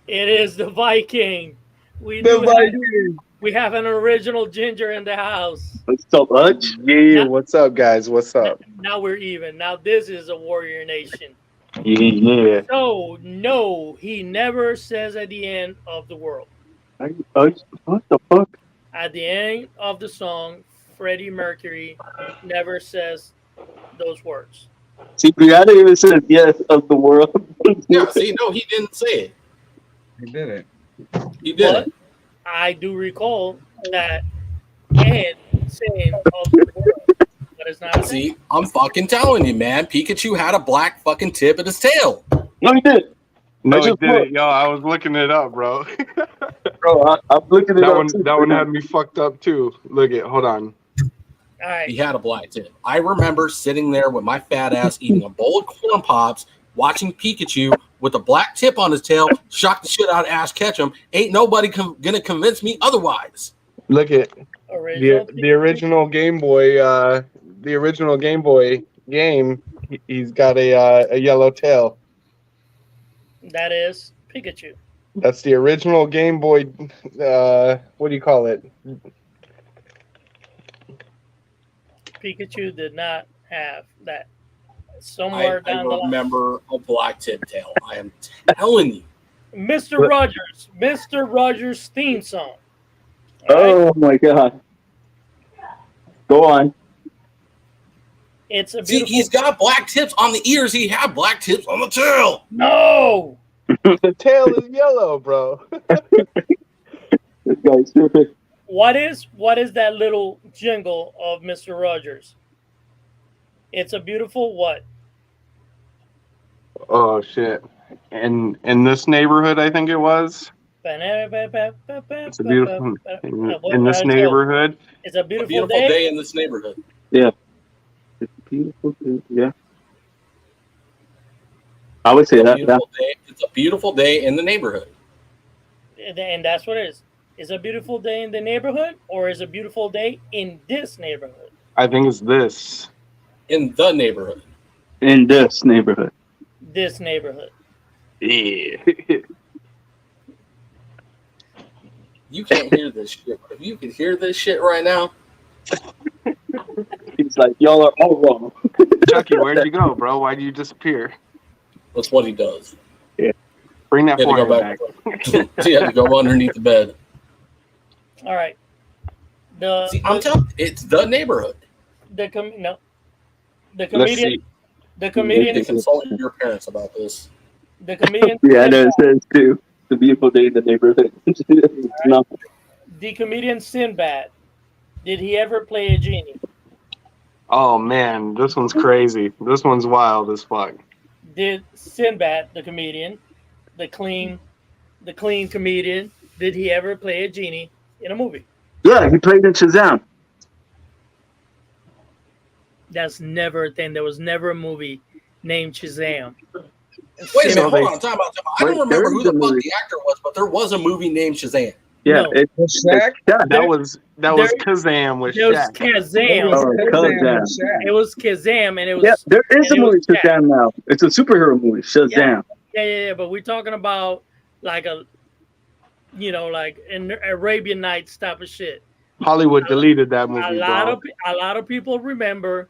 It is the Viking. We The do have Vikings. we have an original ginger in the house. What's up, Hutch? Yeah, Now, what's up, guys? What's up? now we're even. Now this is a warrior nation. Yeah. So no, he never says at the end of the world. Hutch, what the fuck? At the end of the song, Freddie Mercury never says those words. See, Brianna even says yes of the world. Yeah, see, no, he didn't say it. He did it. He But didn't. I do recall that and saying of the world, but it's not a thing. See, I'm fucking telling you, man. Pikachu had a black fucking tip at his tail. No, he did. No, I he just didn't, yo. I was looking it up, bro. Bro, I'm looking it that up one, too. that one had me fucked up too. Look it. Hold on. All right. He had a black tip. I remember sitting there with my fat ass eating a bowl of corn pops, watching Pikachu with a black tip on his tail, shock the shit out of Ash Ketchum. Ain't nobody gonna convince me otherwise. Look at Original. the original Game Boy. The original Game Boy game. He's got a yellow tail. That is Pikachu. That's the original Game Boy. What do you call it? Pikachu did not have that. I Somewhere down the line. remember a black tip tail. I am telling you. Mr. Rogers' theme song. All right? Oh my god. Go on. It's a See, beautiful. he's got black tips on the ears. He had black tips on the tail. No. The tail is yellow, bro. This guy's stupid. What is that little jingle of Mr. Rogers? It's a beautiful what? Oh shit! In this neighborhood, I think it was. It's It's a beautiful in this neighborhood. It's a A beautiful, beautiful day in this neighborhood. Yeah. It's beautiful. Yeah. I would say It's a that. Yeah. beautiful day. It's a beautiful day in the neighborhood. And that's what it is. Is a beautiful day in the neighborhood, or is a beautiful day in this neighborhood? I think it's this. In the neighborhood. In this neighborhood. This neighborhood. Yeah. You can't hear this shit. If you could hear this shit right now, He's like, y'all are all wrong. Chucky, where'd you go, bro? Why'd you disappear? that's what he does. Bring that He had to forehead go back. back. He had to go underneath the bed. All right. See, I'm telling you, it's the neighborhood. The Let's comedian. see. The You comedian. can consult your parents about this. The comedian. Yeah, I know it says too. It's a beautiful day in the neighborhood. No. The comedian Sinbad. Did he ever play a genie? Oh man, this one's crazy. This one's wild as fuck. Did Sinbad, the comedian, the clean comedian, did he ever play a genie in a movie? Yeah, he played in Shazam. That's never a thing. There was never a movie named Shazam. Wait a Sinbad- minute, hold on, time out. I don't Wait, remember there who is the a fuck movie. the actor was, but there was a movie named Shazam. Yeah, No. it's Shaq? Shaq. That was There- Kazam with There was Shaq. Kazam. Oh, Shazam. Shazam. It was Kazam, and it was Yeah, there is a and it movie was Shaq. Shazam now. It's a superhero movie, Shazam. Yeah. But we're talking about like like an Arabian Nights type of shit. Hollywood deleted that movie, A lot bro. of people remember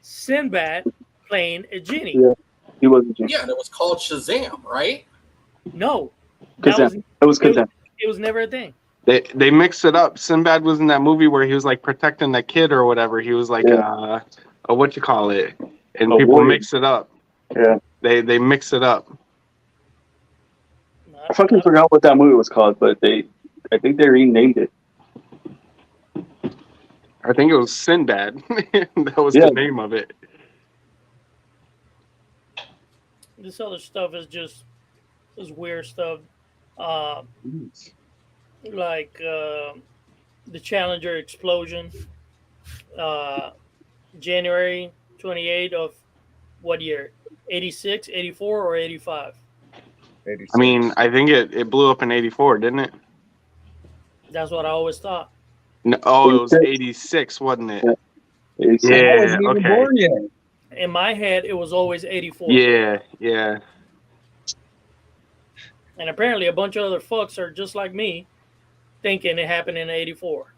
Sinbad playing a genie. Yeah. He was a genius. Yeah, and it was called Shazam, right? No, that was Kazam. It was Kazam. it was never a thing. They mixed it up. Sinbad was in that movie where he was like protecting that kid or whatever. He was like a what you call it, and A people warrior. mix it up. Yeah. They mix it up. I fucking forgot what that movie was called, but I think they renamed it. I think it was Sinbad. That was Yeah. the name of it. This other stuff is just this weird stuff, like the Challenger explosion, January 28th of what year? 86, 84, or 85? 86. I mean, I think it blew up in '84, didn't it? That's what I always thought. No, oh, it was 86. 86, wasn't it? Yeah. 86. I Yeah. wasn't even Okay. born yet. In my head, it was always 84. Yeah. Yeah. And apparently, a bunch of other fucks are just like me, thinking it happened in 84.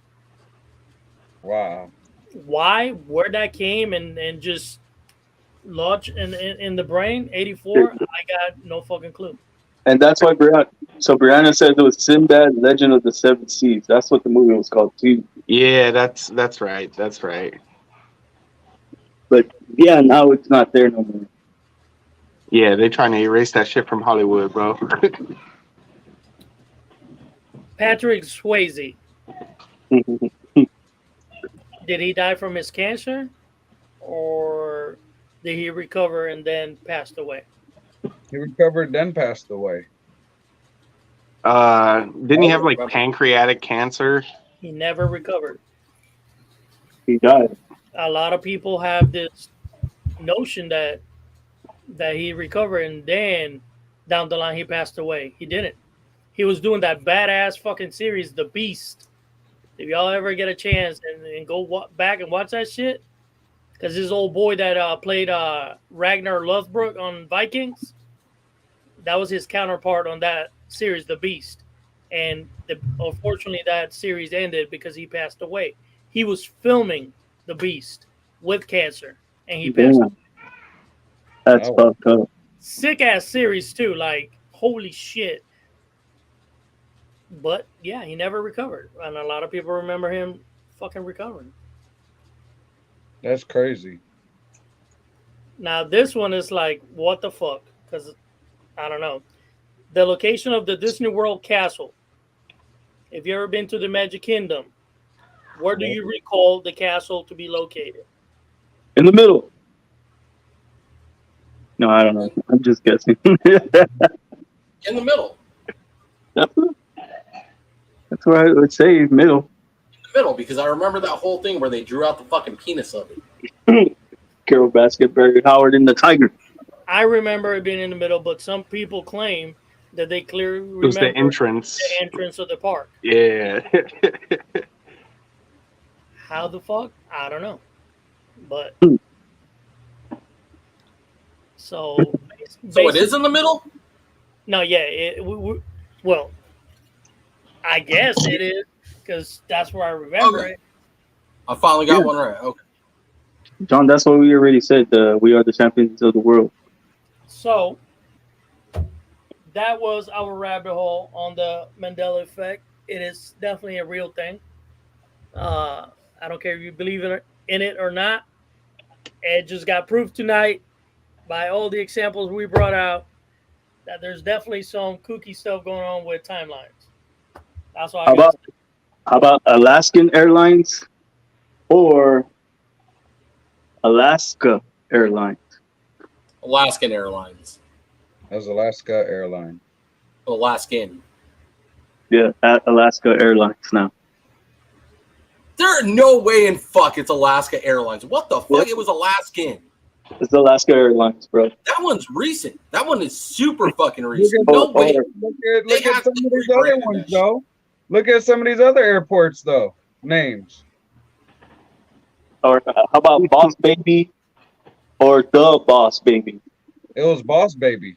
Wow. Why? Where that came and just lodge in the brain, 84, I got no fucking clue. And that's why Brianna said it was Sinbad, Legend of the Seven Seas. That's what the movie was called too. Yeah. That's right. That's right. But yeah, now it's not there no more. Yeah, they trying to erase that shit from Hollywood, bro. Patrick Swayze, did he die from his cancer? Or did he recover and then passed away? He recovered, then passed away. Didn't he have like pancreatic cancer? He never recovered. He died. A lot of people have this notion that he recovered and then down the line he passed away. He didn't. He was doing that badass fucking series, The Beast. If y'all ever get a chance and go back and watch that shit, because this old boy that played Ragnar Lothbrok on Vikings, that was his counterpart on that series, The Beast. And unfortunately, that series ended because he passed away. He was filming The Beast with cancer, and he passed away. That's fucked up. Sick ass series too, like holy shit. But yeah, he never recovered, and a lot of people remember him fucking recovering. That's crazy. Now this one is like, what the fuck? Because I don't know. The location of the Disney World castle. If you ever been to the Magic Kingdom, where do you recall the castle to be located? In the middle. No, I don't know. I'm just guessing. In the middle. That's what I would say, middle. In the middle, because I remember that whole thing where they drew out the fucking penis of it. Carol Basket, Barry Howard, and the Tiger. I remember it being in the middle, but some people claim that they clearly remember It was the entrance. the entrance of the park. Yeah. How the fuck? I don't know. But so it is in the middle? No, yeah. Well, I guess it is because that's where I remember it. I finally got one right. Okay. John, that's what we already said. We are the champions of the world. So that was our rabbit hole on the Mandela Effect. It is definitely a real thing. I don't care if you believe in it or not. It just got proved tonight by all the examples we brought out that there's definitely some kooky stuff going on with timelines. That's why. How about Alaskan Airlines or Alaska Airlines? Alaskan Airlines. That's Alaska Airline. Alaskan. Yeah, at Alaska Airlines now. There are no way in fuck it's Alaska Airlines. What the fuck? Yep. It was Alaskan. It's Alaska Airlines, bro. That one's recent. That one is super fucking recent. No way. Look at some of these other ones, though. Look at some of these other airports, though. Names. Or how about Boss Baby or The Boss Baby? It was Boss Baby.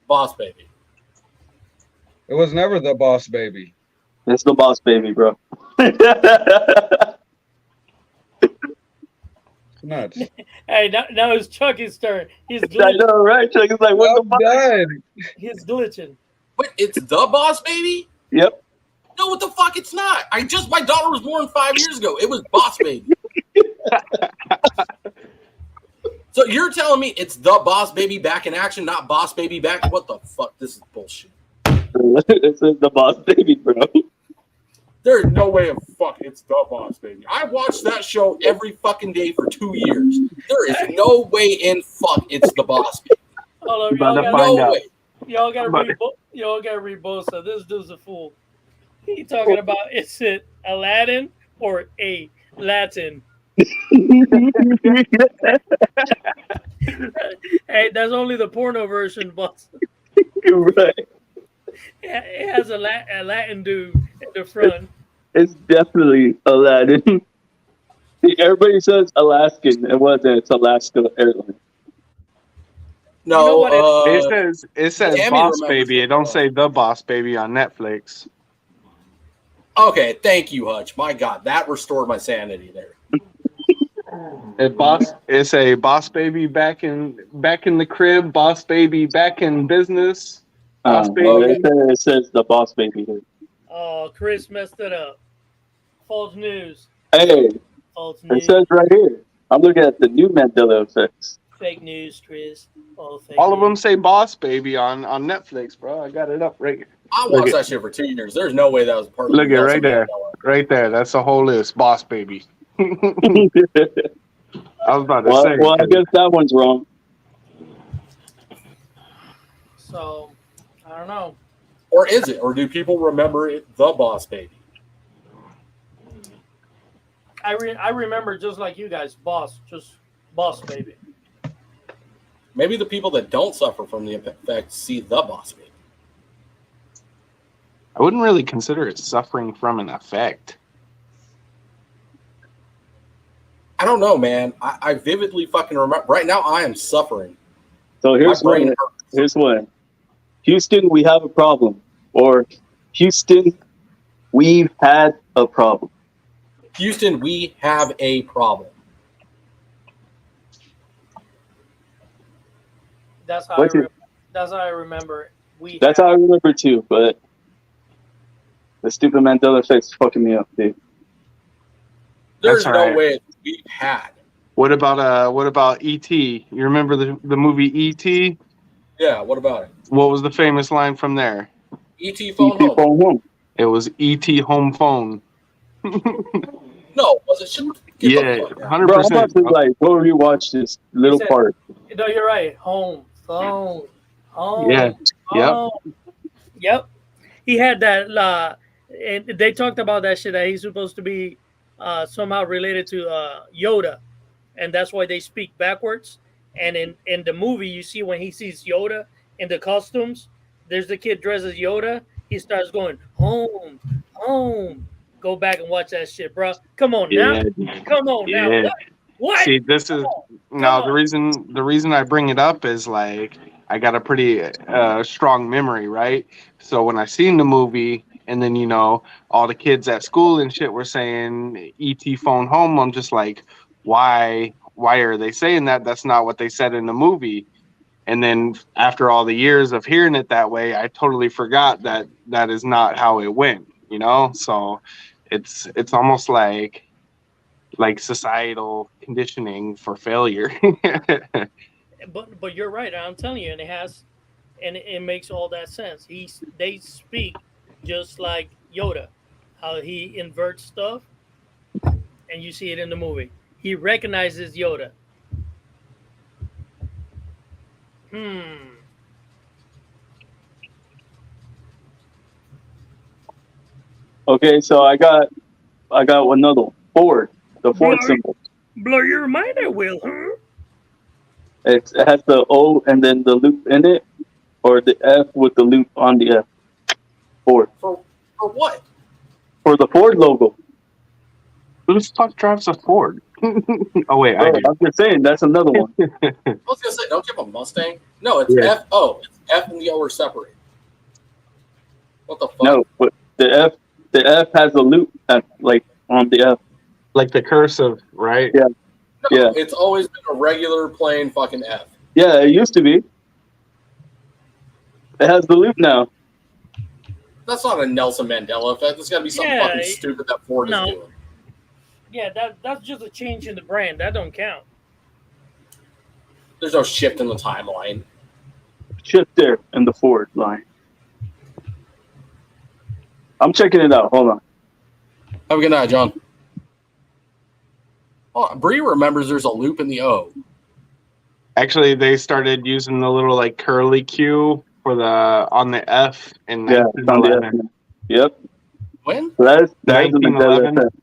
Boss Baby. It was never The Boss Baby. It's The Boss Baby, bro. Nuts. Hey, now it's Chucky's turn. He's I glitching. know, right? Chuck is like, what the fuck? Done. He's glitching. Wait, it's the Boss Baby? Yep. No, what the fuck? It's not. My daughter was born 5 years ago. It was Boss Baby. So you're telling me it's the Boss Baby back in action, not Boss Baby back? What the fuck? This is bullshit. It's The Boss Baby, bro. There's no way in fuck it's the Boss Baby. I watched that show every fucking day for 2 years. There is no way in fuck it's the Boss Baby. Hold About on, to y'all find gotta, out. y'all gotta read. Y'all gotta read both. So this dude's a fool. He talking about is it Aladdin or a Latin? Hey, that's only the porno version, boss. You're right. It has a Latin dude at the front. It's definitely Aladdin. Everybody says Alaskan. It wasn't. It's Alaska Airlines. You know No, what it? It says Tammy Boss remembers Baby. it It don't well. say The Boss Baby on Netflix. Okay, thank you, Hutch. My God, that restored my sanity there. It's a Boss Baby back in the crib. Boss Baby back in business. Boss Baby. It says the Boss Baby here. Oh, Chris messed it up. False news. Hey, False it news. says right here. I'm looking at the new Mandela effects. Fake news, Chris. Oh, fake All of them news. say Boss Baby on Netflix, bro. I got it up right here. I Look watched it. that shit for 2 years. There's no way that was part of Look the it Nelson right there. Mandela. Right there. That's the whole list. Boss Baby. I was about to say. Well, I guess that one's wrong. So, I don't know. Or is it? Or do people remember it, the Boss Baby? I remember just like you guys, just boss baby. Maybe the people that don't suffer from the effect see the Boss Baby. I wouldn't really consider it suffering from an effect. I don't know, man. I vividly fucking remember. Right now, I am suffering. So here's My brain one. hurts. Here's one. Houston, we have a problem. Or Houston, we've had a problem. Houston, we have a problem. That's how What's it? that's how I remember it. That's how I remember too, but the stupid Mandela effect's fucking me up, dude. There's That's no right. way we've had. What about E.T.? You remember the movie E.T.? Yeah, what about it? What was the famous line from there? E.T. phone E.T. home. phone home. It was E.T. home phone. No, was it? Shit, get Yeah, the fuck out. 100%. Bro, I'm about to like go rewatch this little said- part. No, you're right. Home, phone, home. Yeah. Home. Yep. He had that. And they talked about that shit that he's supposed to be somehow related to Yoda, and that's why they speak backwards. And in the movie, you see when he sees Yoda in the costumes, there's the kid dressed as Yoda. He starts going home, home. Go back and watch that shit, bro. Come on now. Come on now. Yeah. What? See, this is now the reason I bring it up is like I got a pretty strong memory, right? So when I seen the movie, and then all the kids at school and shit were saying "ET phone home," I'm just like, why are they saying that? That's not what they said in the movie. And then after all the years of hearing it that way, I totally forgot that that is not how it went. So it's almost like societal conditioning for failure. But you're right. I'm telling you, and it makes all that sense. They speak just like Yoda, how he inverts stuff, and you see it in the movie. He recognizes Yoda. Okay, so I got another one. Ford. The Ford symbol. Blow your mind, I will, huh? It has the O and then the loop in it, or the F with the loop on the F. Ford. For what? For the Ford logo. Who the fuck drives a Ford? Oh wait, I Bro, do. I'm just saying that's another one. I was gonna say, don't you have a Mustang? No, it's Yeah. F. Oh, it's F and the O are separate. What the fuck? No, but the F has a loop at, like on the F. Like the cursive, right? Yeah. No, Yeah. it's always been a regular plain fucking F. Yeah, it used to be. It has the loop now. That's not a Nelson Mandela effect. There's got to be something Yeah, fucking stupid that Ford no. is doing. Yeah, that's just a change in the brand. That don't count. There's no shift in the timeline. Shift there in the Ford line. I'm checking it out. Hold on. Have a good night, John. Oh, Bree remembers there's a loop in the O. Actually, they started using the little like curly Q for the on the F in Yeah, it's on the 1911. F. Yep. When? So that is the Mandela 1911. effect.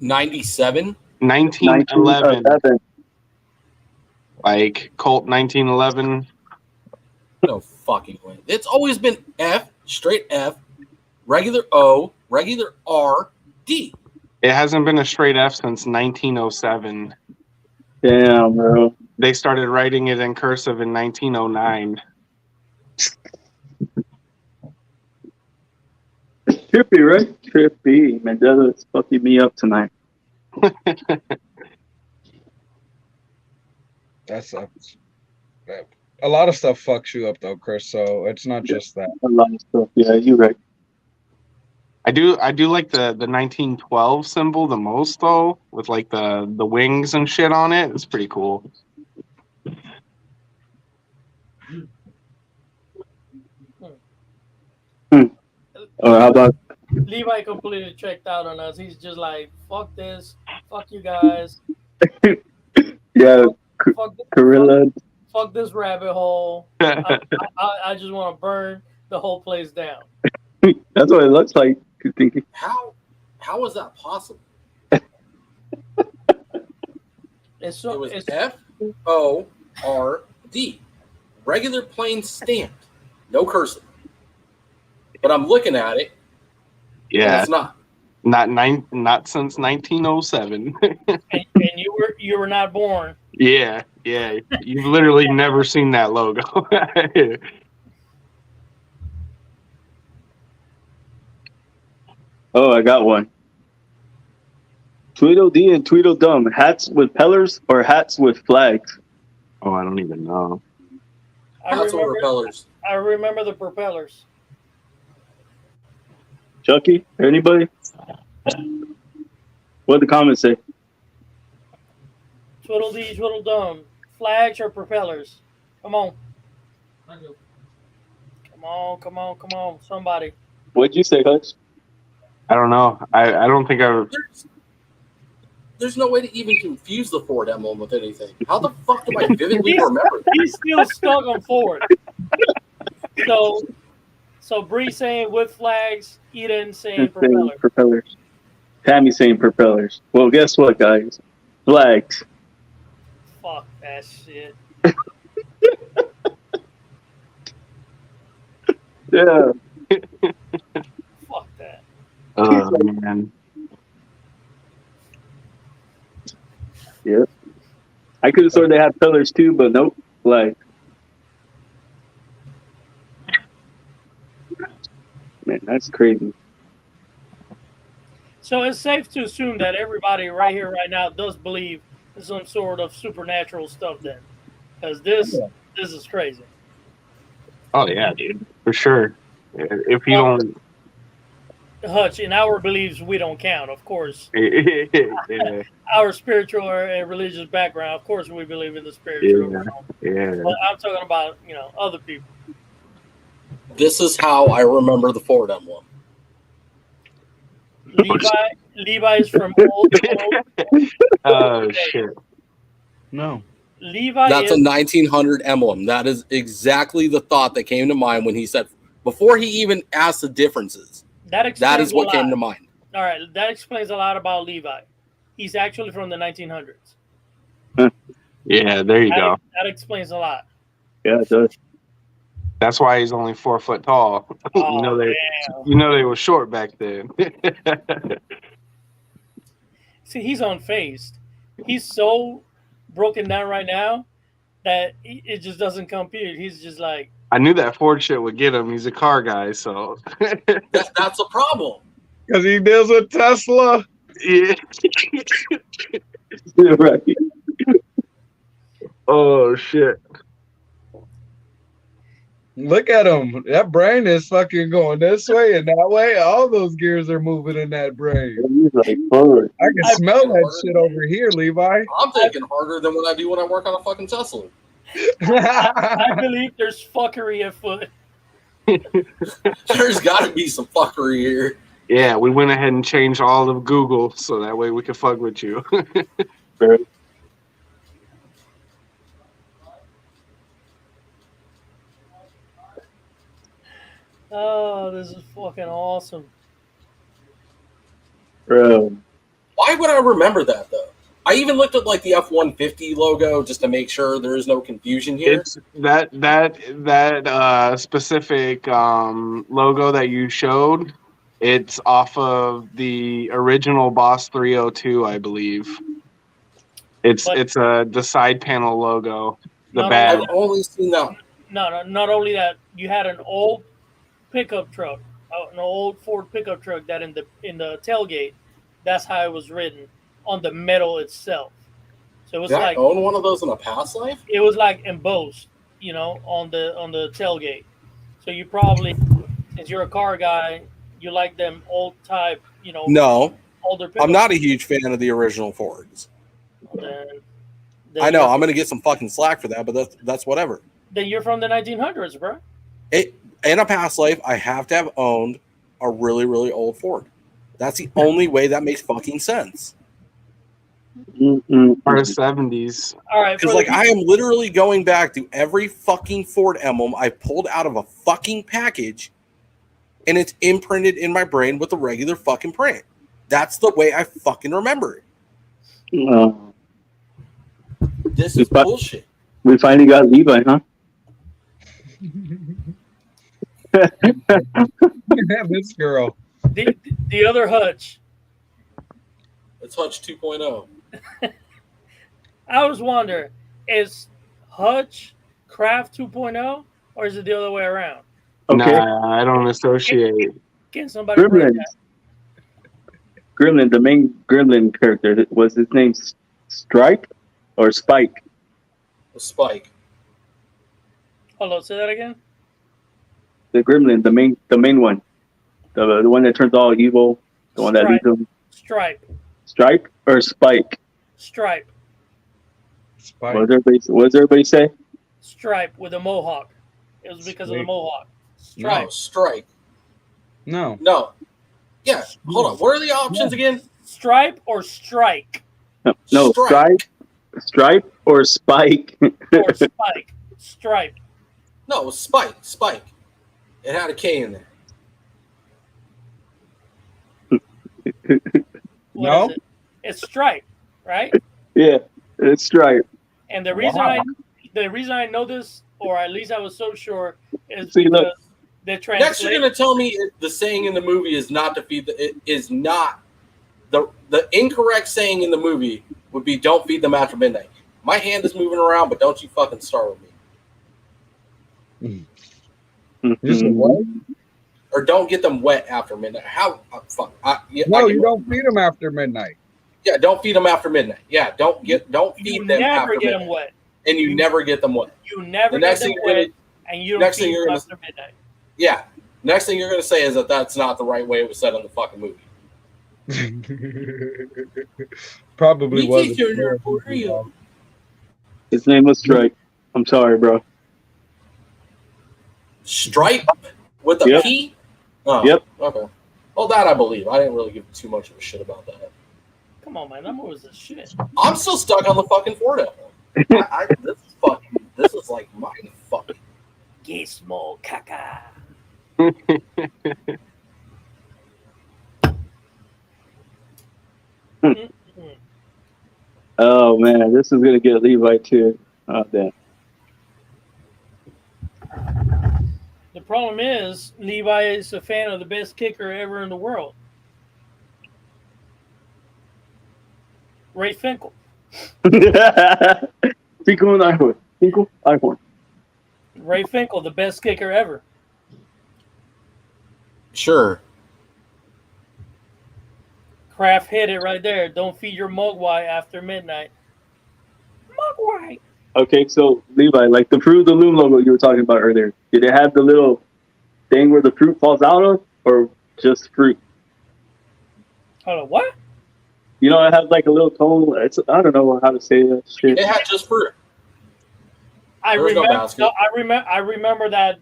97? 1911, 1911. like Colt 1911. No fucking way. It's always been F, straight F, regular O, regular R, D. It hasn't been a straight F since 1907. Damn, bro. They started writing it in cursive in 1909. Trippy, right? Trippy. Mandela's fucking me up tonight. That sucks. A lot of stuff fucks you up though, Chris. So it's not just that. A lot of stuff. Yeah, you're right. I do like the 1912 symbol the most though, with like the wings and shit on it. It's pretty cool. How about Levi completely checked out on us. He's just like, fuck this, fuck you guys, yeah, fuck, Gorilla? fuck this rabbit hole. I just want to burn the whole place down. That's what it looks like. Thinking. How is that possible? It's so, It was it's, F O R D, regular plain stamped, no cursive. But I'm looking at it. Yeah, It's not. not since 1907. and you were not born. Yeah. You've literally never seen that logo. Oh, I got one. Tweedledee and Tweedledum, hats with pillars or hats with flags? Oh, I don't even know. Hats or repellers. I remember the propellers. Chucky, anybody? What the comments say? Twiddledee, twiddledum. Flags or propellers? Come on. Come on. Somebody. What'd you say, Hutch? I don't know. I don't think I. There's no way to even confuse the Ford emblem with anything. How the fuck do I vividly remember that? He's still stuck on Ford. So Bree saying with flags, Eden saying propellers. Propellers. Tammy saying propellers. Well, guess what, guys? Flags. Fuck that shit. Yeah. Fuck that. Oh man. Yep. I could have sworn they had pillars too, but nope. Flags. Man, that's crazy. So it's safe to assume that everybody right here, right now, does believe in some sort of supernatural stuff then. Because this is crazy. Oh yeah, dude, for sure. If you don't, Hutch, in our beliefs, we don't count, of course. yeah, Our spiritual and religious background, of course, we believe in the spiritual realm. yeah. But I'm talking about, other people. This is how I remember the Ford emblem. Levi's from old. Oh shit. No. Levi That's is a 1900 emblem. That is exactly the thought that came to mind when he said, before he even asked the differences. that explains That is a what lot. came to mind. All right, that explains a lot about Levi. He's actually from the 1900s. Yeah, there you go. That explains a lot. Yeah, it does. That's why he's only 4 foot tall. Oh, they were short back then. See, he's unfazed. He's so broken down right now that it just doesn't compute. He's just like, I knew that Ford shit would get him. He's a car guy, so That's a problem. Because he deals with Tesla. yeah. Right. Oh shit. Look at him. That brain is fucking going this way and that way. All those gears are moving in that brain. He's like forward. I can smell that shit over here, Levi. I'm thinking harder than what I do when I work on a fucking Tesla. I believe there's fuckery afoot. There's got to be some fuckery here. Yeah, we went ahead and changed all of Google so that way we could fuck with you. Oh, this is fucking awesome. Bro. Why would I remember that though? I even looked at like the F-150 logo just to make sure there is no confusion here. It's that specific logo that you showed. It's off of the original Boss 302, I believe. It's the side panel logo, the Not badge. only I've only seen that. No, not only that, you had an old pickup truck, an old Ford pickup truck that in the tailgate, that's how it was written on the metal itself. So it was Did like I own one of those in a past life? it was like embossed, on the tailgate. So you probably, since you're a car guy, you like them old type, No, older pickup. I'm not a huge fan of the original Fords. Then I know I'm going to get some fucking slack for that, but that's whatever. Then you're from the 1900s, bro. In a past life, I have to have owned a really, really old Ford. That's the only way that makes fucking sense. Or 70s. All right, Because I am literally going back to every fucking Ford emblem I pulled out of a fucking package, and it's imprinted in my brain with a regular fucking print. That's the way I fucking remember it. This is bullshit. We finally got Levi, huh? This girl. the other Hutch. It's Hutch 2.0. I was wondering, is Hutch Craft 2.0 or is it the other way around? Okay. Nah, I don't associate. Can somebody break that? Gremlin, the main Gremlin character, was his name Strike or Spike? Spike. Hold on, say that again. The Gremlin, the main one, the one that turns all evil, the one that leads them. Stripe. Stripe or Spike? Stripe. Spike. What does everybody say? Stripe with a mohawk. It was because of the mohawk. Stripe. No, Strike. No. Yeah, hold on. What are the options again? Stripe or strike? No, Stripe or Spike? Or Spike. Stripe. No, it was Spike. It had a K in there. No? It's Stripe, right? Yeah, it's Stripe. And the reason I know this, or at least I was so sure, is See, because look. the translation. Next, you're gonna tell me the saying in the movie is not to feed the. It is not the incorrect saying in the movie would be "Don't feed them after midnight." My hand is moving around, but don't you fucking start with me. You said what? Or don't get them wet after midnight. How? Fuck. No, you don't feed them after midnight. Yeah, don't feed them after midnight. Yeah, don't feed them after get midnight. them wet. And you never get them wet. You never The get next them thing you're wet, gonna- and you don't next thing feed you're them gonna- after midnight. Yeah. Next thing you're gonna say is that that's not the right way it was said in the fucking movie. Probably was. His name was Stripe. I'm sorry, bro. Stripe with a Yep. P? Oh, Yep. Okay. Well, that I believe. I didn't really give too much of a shit about that. Come on, man. That movie was the shit. I'm still stuck on the fucking Ford album. This is like my fucking. Gizmo caca. Oh man, this is gonna get Levi too. Oh damn. The problem is Levi is a fan of the best kicker ever in the world, Ray Finkel. Finkel and Einhorn. Finkel, Einhorn. Ray Finkel, the best kicker ever. Sure. Kraft hit it right there. Don't feed your mogwai after midnight. Mogwai. Okay, so Levi, like the Fruit of the Loom logo you were talking about earlier, did it have the little thing where the fruit falls out of, or just fruit? Hold on, what? You know, it has like a little cone. I don't know how to say that shit. It had just fruit. I There was no remember. basket. I remember that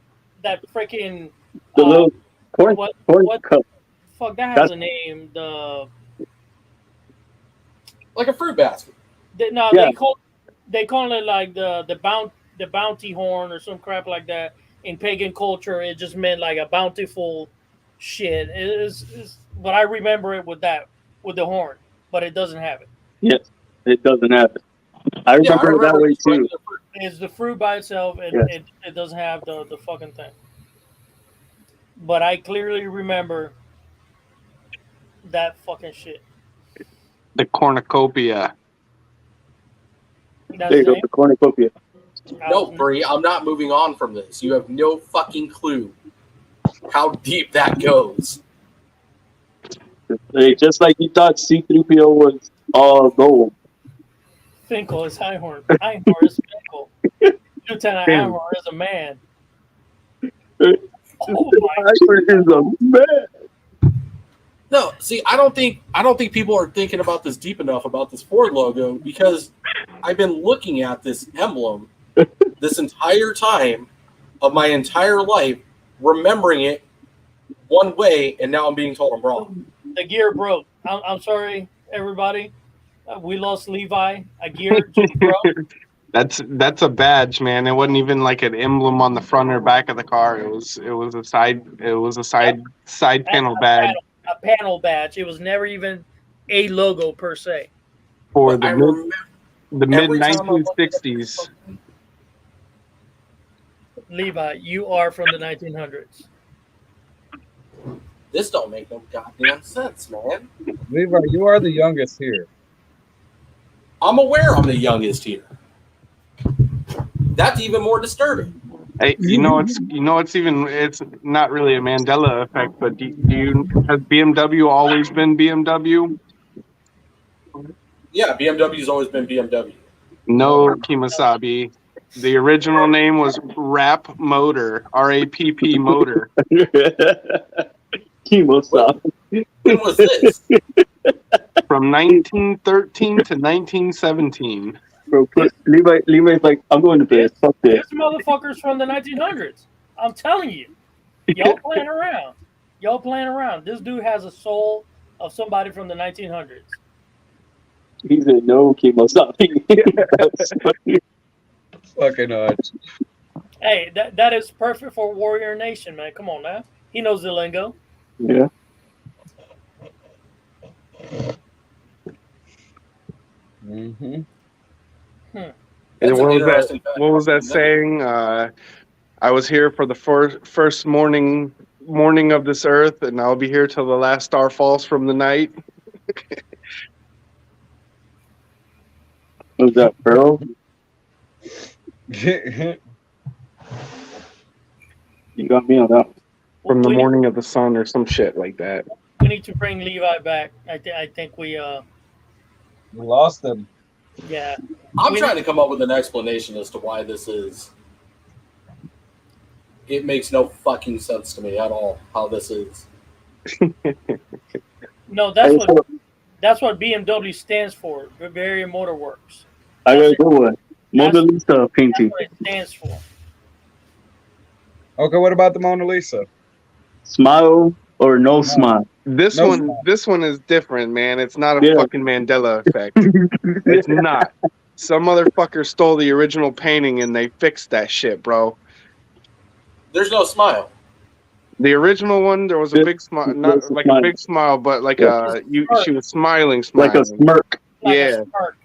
freaking. The little corn what cup. Fuck, that has a name. Like a fruit basket. No, Yeah. they call it like the bounty horn or some crap like that. In pagan culture, it just meant like a bountiful shit. But I remember it with the horn, but it doesn't have it. Yes, It doesn't have it. I Yeah, I remember it that remember way just too. regular fruit. It's the fruit by itself, and Yes. it doesn't have the fucking thing. But I clearly remember that fucking shit. The cornucopia. That's There his you go, name. the cornucopia. No, Bree, I'm not moving on from this. You have no fucking clue how deep that goes. Hey, just like you thought C-3PO was all gold. Finkel is Einhorn. Einhorn is Finkel. Lieutenant Damn. Einhorn is a man. It Oh my! is a man. No, see, I don't think people are thinking about this deep enough about this Ford logo because I've been looking at this emblem this entire time of my entire life, remembering it one way, and now I'm being told I'm wrong. The gear broke. I'm sorry, everybody. We lost Levi. A gear just broke. That's a badge, man. It wasn't even like an emblem on the front or back of the car. It was a side panel badge A panel badge. It was never even a logo per se. for But I remember the mid every time I look at 1960s. Levi, you are from the 1900s. this don't make no goddamn sense, man. Levi, you are the youngest here. I'm aware I'm the youngest here. That's even more disturbing. Hey, it's not really a Mandela effect, but has BMW always been BMW? Yeah, BMW's always been BMW. No, Kimasabi. The original name was Rap Motor, RAPP Motor. Chemo When was this? From 1913 to 1917. Bro, Levi's like, I'm going to bed. Fuck this. This motherfucker's from the 1900s. I'm telling you. Y'all playing around. Y'all playing around. This dude has a soul of somebody from the 1900s. He said, no, chemo stopping. That's funny. Fucking Hey, that is perfect for Warrior Nation, man. Come on now. He knows the lingo. Yeah. Mm-hmm. And That's what an was that? interesting fact. What was that saying? I was here for the first morning of this earth, and I'll be here till the last star falls from the night. Was that Pearl? You got me on that. From the We morning of the sun, or some shit like that. need to bring Levi back. I think we We lost him. yeah. I'm trying to come up with an explanation as to why this is. It makes no fucking sense to me at all how this is. No, that's what BMW stands for. Bavarian Motor Works. I got a good one. Mona Lisa That's painting. what it stands for. Okay, what about the Mona Lisa? Smile or no smile. This No, one is different, man. It's not a Yeah. fucking Mandela effect. It's not. Some motherfucker stole the original painting and they fixed that shit, bro. There's no smile. The original one, there was a big smile, not like a big smile, but like she was smiling. Like a smirk. Like Yeah. a smirk.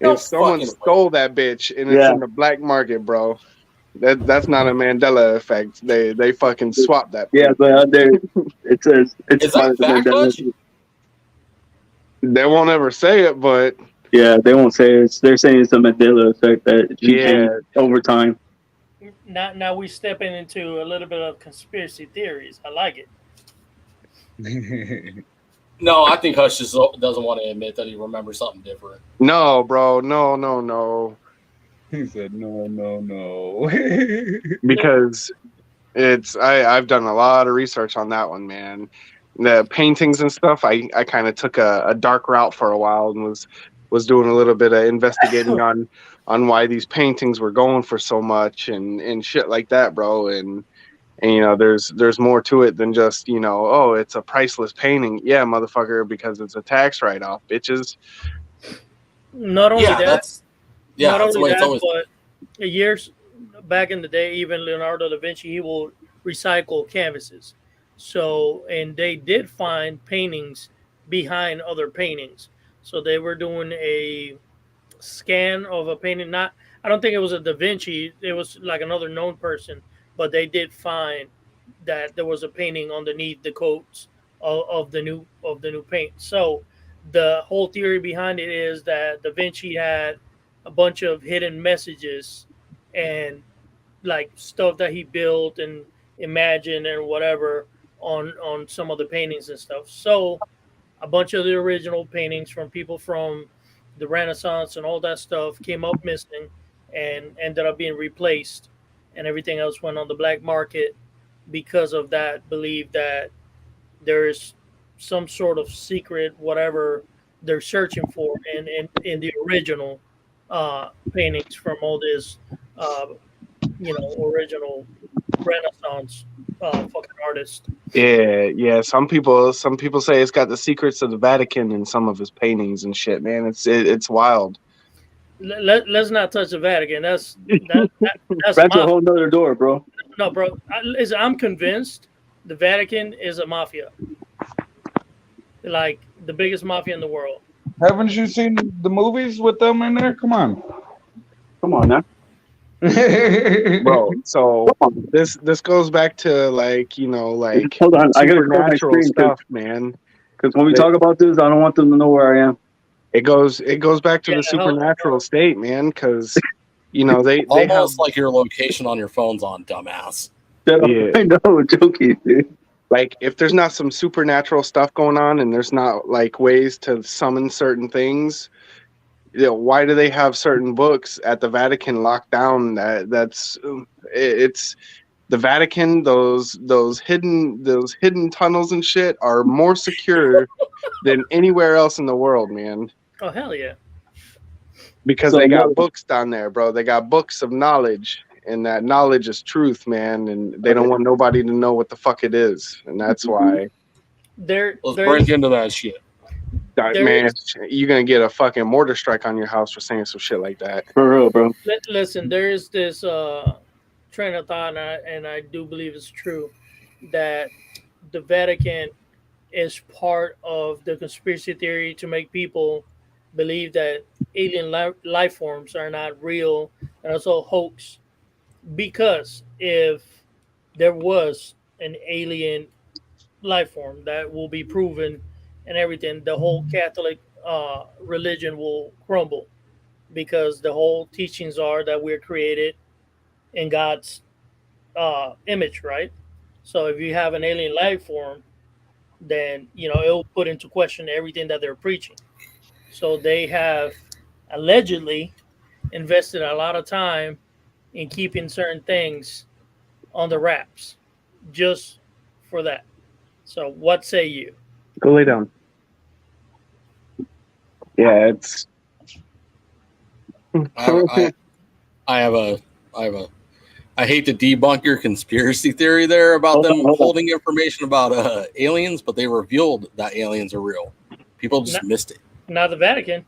No If someone fucking stole that bitch and it's Yeah. in the black market, bro, that's not a Mandela effect. They fucking swapped that. Yeah, but out there it says it's Is that part of the fact, Mandela. Hutch? They won't ever say it, but Yeah, they won't say it. They're saying it's a Mandela effect that she Yeah. changed over time. Now we stepping into a little bit of conspiracy theories. I like it. No, I think Hush just doesn't want to admit that he remembers something different. no, bro, no. He said, no. Because I've done a lot of research on that one, man. The paintings and stuff, I kind of took a dark route for a while and was doing a little bit of investigating on why these paintings were going for so much and shit like that, bro. And you know, there's more to it than just, you know, oh, it's a priceless painting. Yeah, motherfucker, because it's a tax write-off, bitches. Not only Yeah, that, that's not that's the only way it's that, always. but years back in the day, even Leonardo da Vinci, he will recycle canvases. So, and they did find paintings behind other paintings. So they were doing a scan of a painting. Not, I don't think it was a Da Vinci. It was like another known person, but they did find that there was a painting underneath the coats of the new paint. So the whole theory behind it is that Da Vinci had a bunch of hidden messages and like stuff that he built and imagined and whatever on some of the paintings and stuff. So a bunch of the original paintings from people from the Renaissance and all that stuff came up missing and ended up being replaced, and everything else went on the black market because of that belief that there is some sort of secret whatever they're searching for in the original paintings from all this uh, original Renaissance fucking artist. Yeah. Some people say it's got the secrets of the Vatican in some of his paintings and shit, man. It's wild. Let's not touch the Vatican. That's That's a mafia. whole nother door, bro. No, bro. I'm convinced the Vatican is a mafia, like the biggest mafia in the world. Haven't you seen the movies with them in there? Come on. Come on now. Bro, so this goes back to like Hold on, I gotta close my supernatural screen stuff, man. because when we talk about this, I don't want them to know where I am. It goes back to Yeah, the supernatural state, man, because they have Almost like your location on your phone's on, dumbass. Shut up. Yeah. I know, joking, dude. like if there's not some supernatural stuff going on and there's not like ways to summon certain things, why do they have certain books at the Vatican locked down? It's the Vatican. Those hidden tunnels and shit are more secure than anywhere else in the world, man. Oh hell yeah! Because So they got no- books down there, bro. They got books of knowledge, and that knowledge is truth, man. And they don't want nobody to know what the fuck it is, and that's why, There's Let's break into that shit. man, you're gonna get a fucking mortar strike on your house for saying some shit like that. For real, bro. listen. There is this train of thought, and I do believe it's true that the Vatican is part of the conspiracy theory to make people believe that alien life forms are not real and also a hoax. Because if there was an alien life form that will be proven and everything, the whole Catholic religion will crumble because the whole teachings are that we're created in God's image, right? So if you have an alien life form, then it'll put into question everything that they're preaching. So they have allegedly invested a lot of time in keeping certain things on the wraps, just for that. So what say you? Go lay down. Yeah, it's. I have a I hate to debunk your conspiracy theory there about Hold them on, hold on. holding information about aliens, but they revealed that aliens are real. People just missed it. Not the Vatican.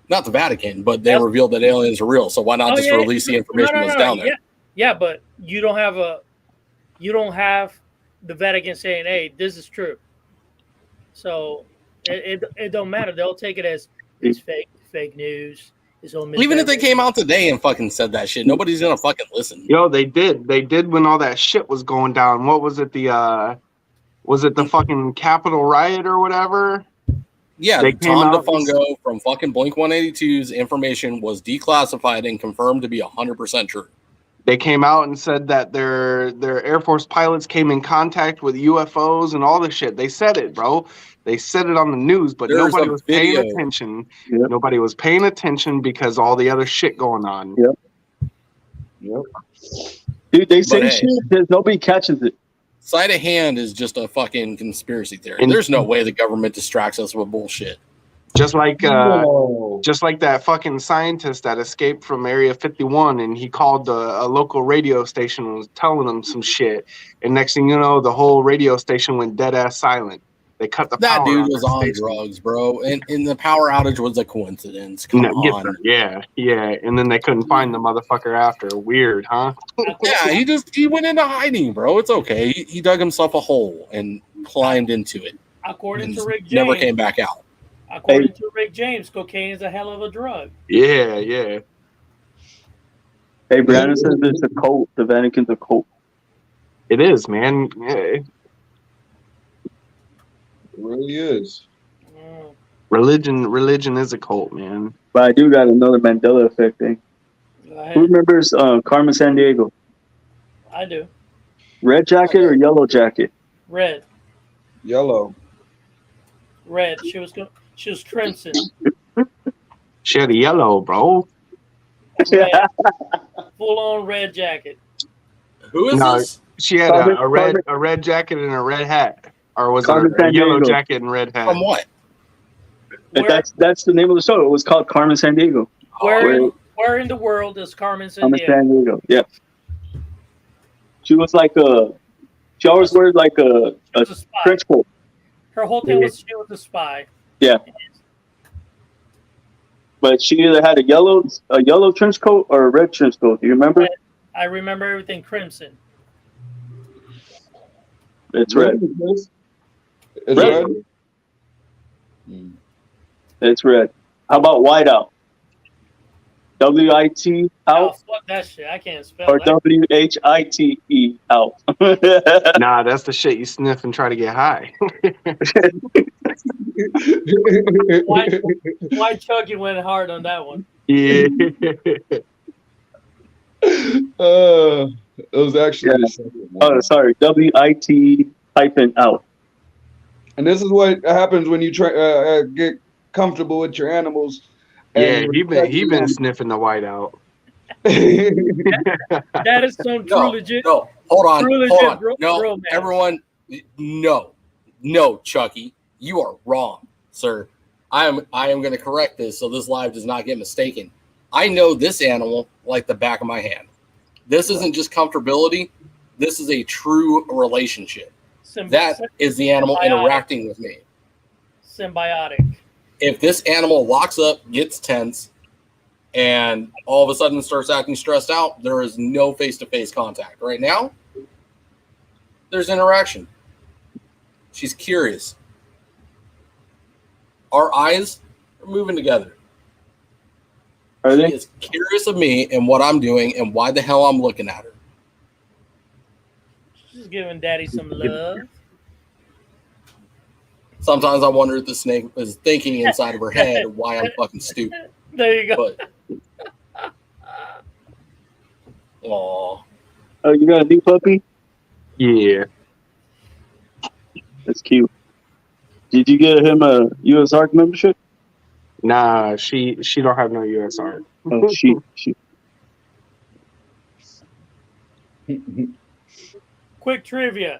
Not the Vatican, but they Yep. revealed that aliens are real. So why not just release the information that's down there? Yeah, but you don't have the Vatican saying, "Hey, this is true." So it don't matter. They'll take it as it's fake news. It's all Even if they came out today and fucking said that shit, nobody's gonna fucking listen. Yo, they did when all that shit was going down. What was it? The fucking Capitol riot or whatever? Yeah, They came Tom out DeFungo from fucking Blink 182's information was declassified and confirmed to be 100% true. They came out and said that their Air Force pilots came in contact with UFOs and all this shit. They said it, bro. They said it on the news, but There's nobody a was paying video. attention. Yep. Nobody was paying attention because all the other shit going on. Yep. Dude, they say hey. shit. There's nobody catches it. Sleight of hand is just a fucking conspiracy theory. And- There's no way the government distracts us with bullshit. Just like No. just like that fucking scientist that escaped from Area 51 and he called a local radio station and was telling them some shit. And next thing you know, the whole radio station went dead ass silent. They cut the That power dude on was that on station. drugs, bro. And the power outage was a coincidence. Come No, get on. the- yeah. And then they couldn't find the motherfucker after. Weird, huh? Yeah, he went into hiding, bro. It's okay. He dug himself a hole and climbed into it. According And to Rick James, never came back out. According to Rick James, cocaine is a hell of a drug. Yeah, yeah. Hey, Brandon says it's a cult. The Vatican's a cult. It is, man. Yeah. It really is. Mm. Religion is a cult, man. But I do got another Mandela Effect thing. Go Who ahead. remembers Carmen San Diego? I do. Red jacket or yellow jacket? Red. Yellow. Red. She was crimson. She had a yellow, bro. Red. Full on red jacket. Who is No, this? she had Carmen- a red jacket and a red hat, or was Carmen it a yellow Sandiego. jacket and red hat? From what? Where, That's the name of the show. It was called Carmen San Diego. where in the world is Carmen Carmen Sandiego? San Diego. Yeah. She was like she always wore like a She was a spy. trench coat. Her whole thing was she was a spy. Yeah. But she either had a yellow trench coat or a red trench coat. Do you remember? I remember everything crimson. It's red. It's Red. red. It's red. How about whiteout? WIT Oh, out fuck that shit. I can't spell or that. WHITE out? Nah, that's the shit you sniff and try to get high. Why Chucky went hard on that one? Yeah. It was actually the second one. Oh, sorry. WIT hyphen out. And this is what happens when you try get comfortable with your animals. Yeah, and he been sniffing the whiteout. That is some true No, legit. no, hold on, True hold legit on. No, romance. everyone, no, Chucky, you are wrong, sir. I am going to correct this so this live does not get mistaken. I know this animal like the back of my hand. This isn't just comfortability. This is a true relationship. That is the animal symbiotic. interacting with me. Symbiotic. If this animal locks up, gets tense, and all of a sudden starts acting stressed out, there is no face-to-face contact. Right now, there's interaction. She's curious. Our eyes are moving together. Are She they? is curious of me and what I'm doing and why the hell I'm looking at her. She's giving daddy some love. Sometimes I wonder if the snake is thinking inside of her head why I'm fucking stupid. There you go. But, aw. Oh, you got a new puppy? Yeah. That's cute. Did you get him a US Ark membership? Nah, she don't have no USR. Oh, she. Quick trivia.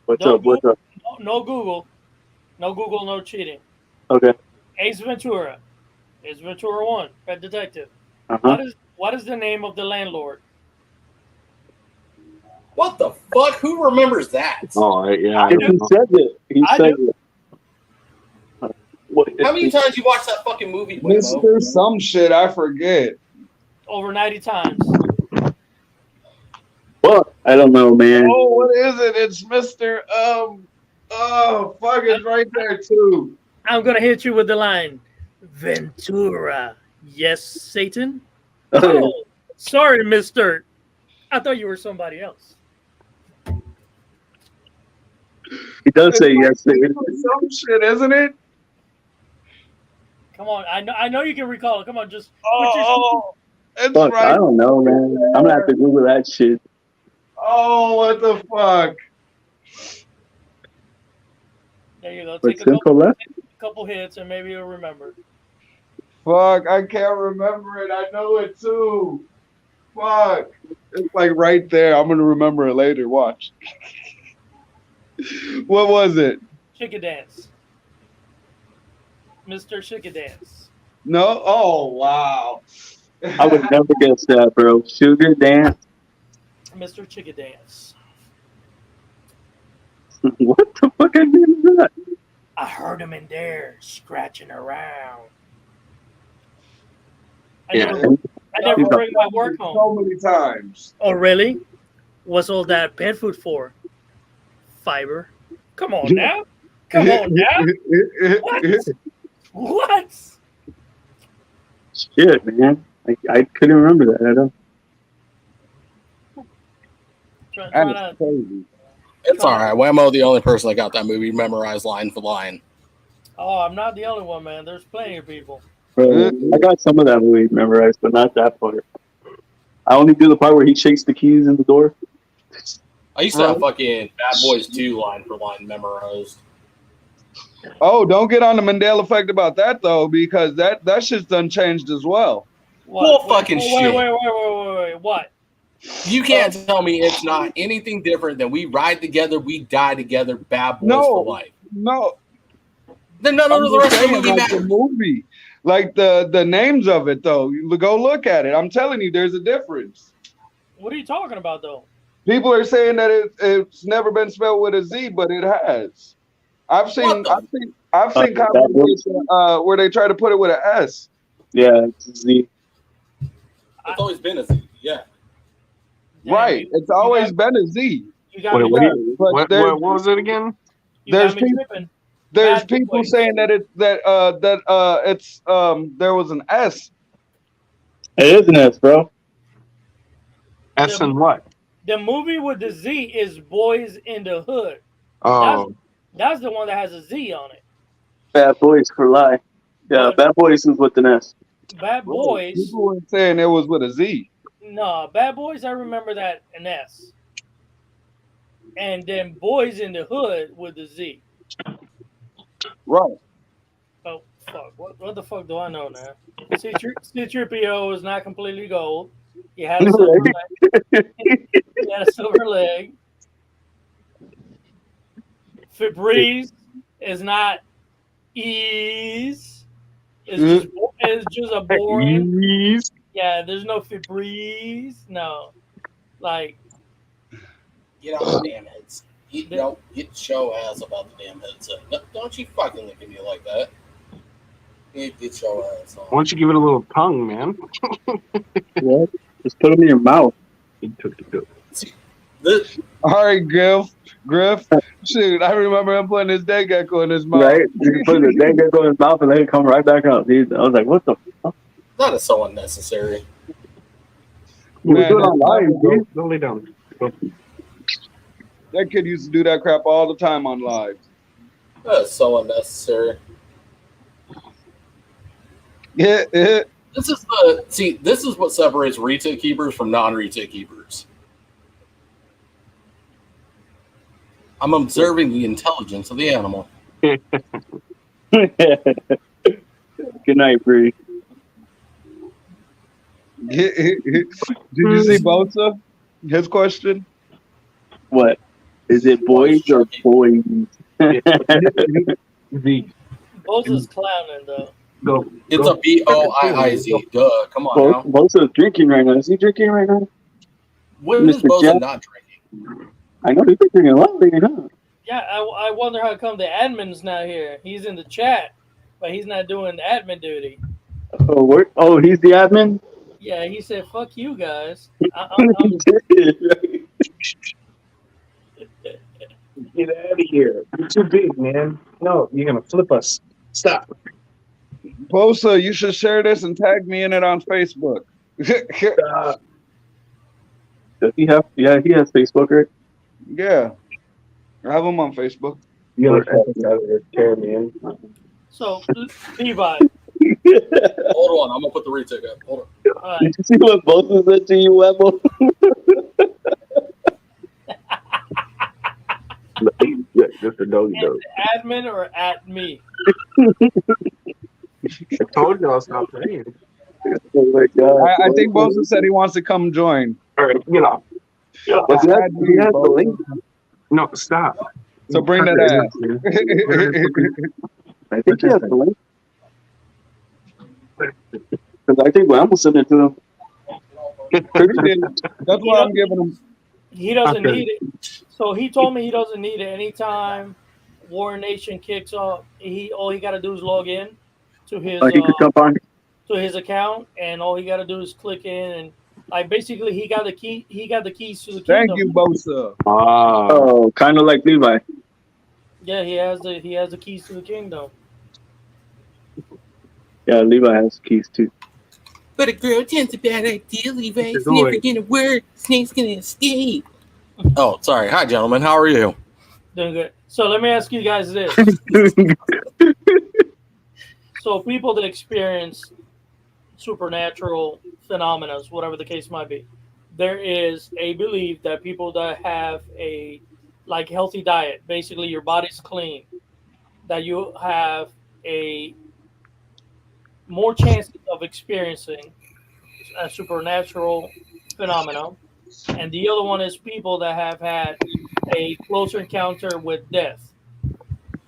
What's Don't up? What's up? No Google. No Google, no cheating. Okay. Ace Ventura. Ace Ventura 1, Pet Detective. Uh-huh. What is the name of the landlord? What the fuck? Who remembers that? Oh yeah. I He don't know. said it. He I said do. it. What, How many times you watched that fucking movie, Waymo? Mr. Some shit, I forget. Over 90 times. Fuck, I don't know, man. Oh, what is it? It's Mr. Oh, fuck, it's right there too. I'm going to hit you with the line. Ventura. Yes, Satan? Oh, Oh, sorry, mister. I thought you were somebody else. he does say yes. Some shit, isn't it? Come on. I know you can recall it. Come on, just put Oh, it's Fuck, I right. don't know, man. I'm gonna have to Google that shit. Oh, what the fuck? There you go. But Take a simple left. couple hits and maybe you'll remember. Fuck, I can't remember it. I know it too. Fuck. It's like right there. I'm gonna remember it later. Watch. What was it? Chicka Dance. Mr. Chicka Dance. No? Oh, wow. I would never guess that, bro. Sugar dance. Mr. Chicka Dance. What the fuck I name is that? I heard him in there scratching around. I Yeah. never bring my work home. So many times. Oh, really? What's all that pet food for? Fiber. Come on now. Come on now. What? Shit, man. I couldn't remember that at all. Try That's to. crazy. It's all right. Whammo, the only person that got that movie memorized line for line. Oh, I'm not the only one, man. There's plenty of people. Bro, I got some of that movie memorized, but not that part. I only do the part where he shakes the keys in the door. I used to have fucking Bad Boys 2 line for line memorized. Oh, don't get on the Mandela Effect about that though, because that shit's done changed as well. Well, fucking shit. Wait. What? You can't tell me it's not anything different than we ride together, we die together, Bad Boys for life. No. Then none of the rest of the movie like the movie, like the names of it though. You go look at it. I'm telling you, there's a difference. What are you talking about though? People are saying that it's never been spelled with a Z, but it has. I've seen comments where they try to put it with an S. Yeah, it's Z. It's always been a Z. Yeah. Right. It's always been a Z. You got me tripping. What was it again? There's people saying that it's there was an S. It is an S, bro. S and what? The movie with the Z is Boys in the Hood. Oh. That's the one that has a Z on it. Bad Boys for Lie. Yeah, Bad Boys is with an S. Bad Boys. People were saying it was with a Z. No, Bad Boys, I remember that an S. And then Boys in the Hood with the Z. Right. Oh, fuck. What the fuck do I know now? C-3PO is not completely gold. He had a silver leg. He had a silver leg. Febreze is not ease. It's just a boring. Ease. Yeah, there's no Febreze. No. Like. Get out the damn headset. Get show ass about the damn headset. No, don't you fucking look at me like that. Get your ass on. Why don't you give it a little tongue, man? What? Just put them in your mouth. He took the good. All right, Griff. Shoot, I remember him putting his dead gecko in his mouth. Right? You put the dead gecko in his mouth and then it come right back up. I was like, what the fuck? That is so unnecessary. Man, Go lay down. Go. That kid used to do that crap all the time on live. That is so unnecessary. Yeah. This is what separates retake keepers from non-retake keepers. I'm observing the intelligence of the animal. Good night, Bree. Did you see Bosa? His question? What? Is it boys or boys? Z. Bosa's clowning though. Go. It's a B-O-I-I-Z. Duh. Come on now. Bosa's drinking right now. Is he drinking right now? When is Bosa not drinking? I know he's been drinking a lot lately, huh? Yeah, I wonder how come the admin's not here. He's in the chat, but he's not doing admin duty. Oh, he's the admin? Yeah, he said, "Fuck you guys." Get out of here. You're too big, man. No, you're going to flip us. Stop. Bosa, you should share this and tag me in it on Facebook. Does he have? Yeah, he has Facebook, right? Yeah. I have him on Facebook. You got to cut this out of your chair, man. So, Levi. Hold on, I'm gonna put the retake up. Hold on. Did you see what Bosa said to you, Webbo? Just a doggy dog. Admin or at me? I told you I'll stop playing. Oh my God. I think Bosa said he wants to come join. All right, get off. What's that? He has the link. No, stop. So bring that ass. I think he has the link. Because I think Wham will send it to him. That's why I'm giving him. He doesn't need it. So he told me he doesn't need it anytime War Nation kicks off. All he got to do is log in to his He could jump on. to his account, and all he got to do is click in, and like basically he got the key. He got the keys to the kingdom. Thank you, Bosa. Oh, kind of like Levi. Yeah, he has the keys to the kingdom. Yeah, Levi has keys too. But a girl tends a bad idea, Levi. It's It's a never way. gonna work. Snake's gonna escape. Oh, sorry. Hi, gentlemen. How are you? Doing good. So let me ask you guys this: so people that experience supernatural phenomena, whatever the case might be, there is a belief that people that have a like healthy diet, basically your body's clean, that you have a more chances of experiencing a supernatural phenomenon, and the other one is people that have had a closer encounter with death,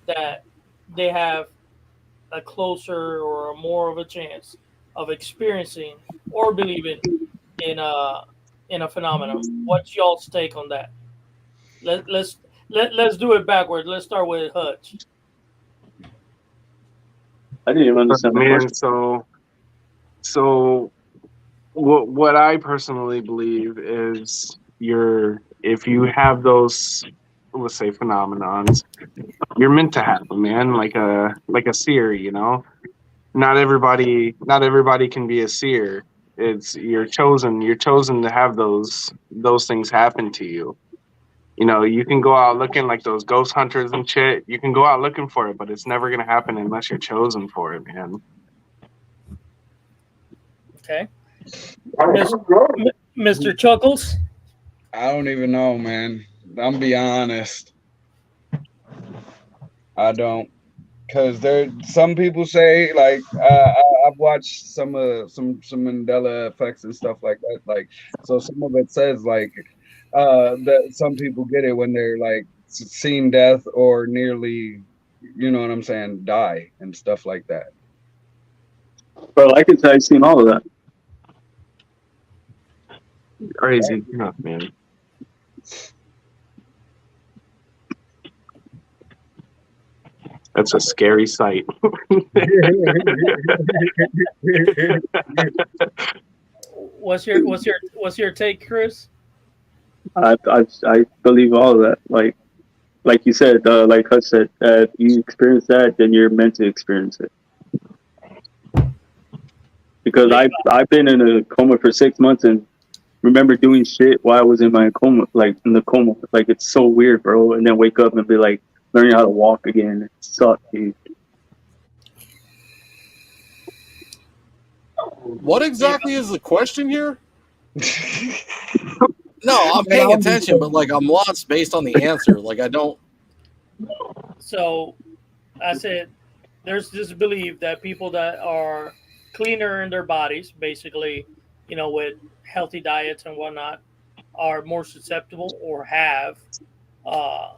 that they have a closer or a more of a chance of experiencing or believing in a phenomenon. What's y'all's take on that? Let's do it backwards. Let's start with Hutch. I didn't even understand the Man, question. so what I personally believe is if you have those, let's say, phenomenons, you're meant to have them, man, like a seer, you know. Not everybody can be a seer. It's you're chosen to have those things happen to you. You know, you can go out looking like those ghost hunters and shit. You can go out looking for it, but it's never gonna happen unless you're chosen for it, man. Okay, Mr. Chuckles. I don't even know, man. I'm be honest. I don't, because there some people say like I've watched some Mandela effects and stuff like that. Like, so some of it says like that some people get it when they're like seen death or nearly, you know what I'm saying, die and stuff like that. Bro, I can tell I've seen all of that. Crazy enough, man. That's a scary sight. What's your take, Chris? I believe all of that. Like you said, like Hutch said, if you experience that, then you're meant to experience it. Because Levi. I've been in a coma for 6 months and remember doing shit while I was in my coma, like in the coma. Like it's so weird, bro. And then wake up and be like learning how to walk again. It sucks, dude. What exactly is the question here? No, I'm Man, paying I'm just attention, but like I'm lost based on the answer. Like I don't. So I said there's this belief that people that are cleaner in their bodies, basically, with healthy diets and whatnot, are more susceptible or have uh,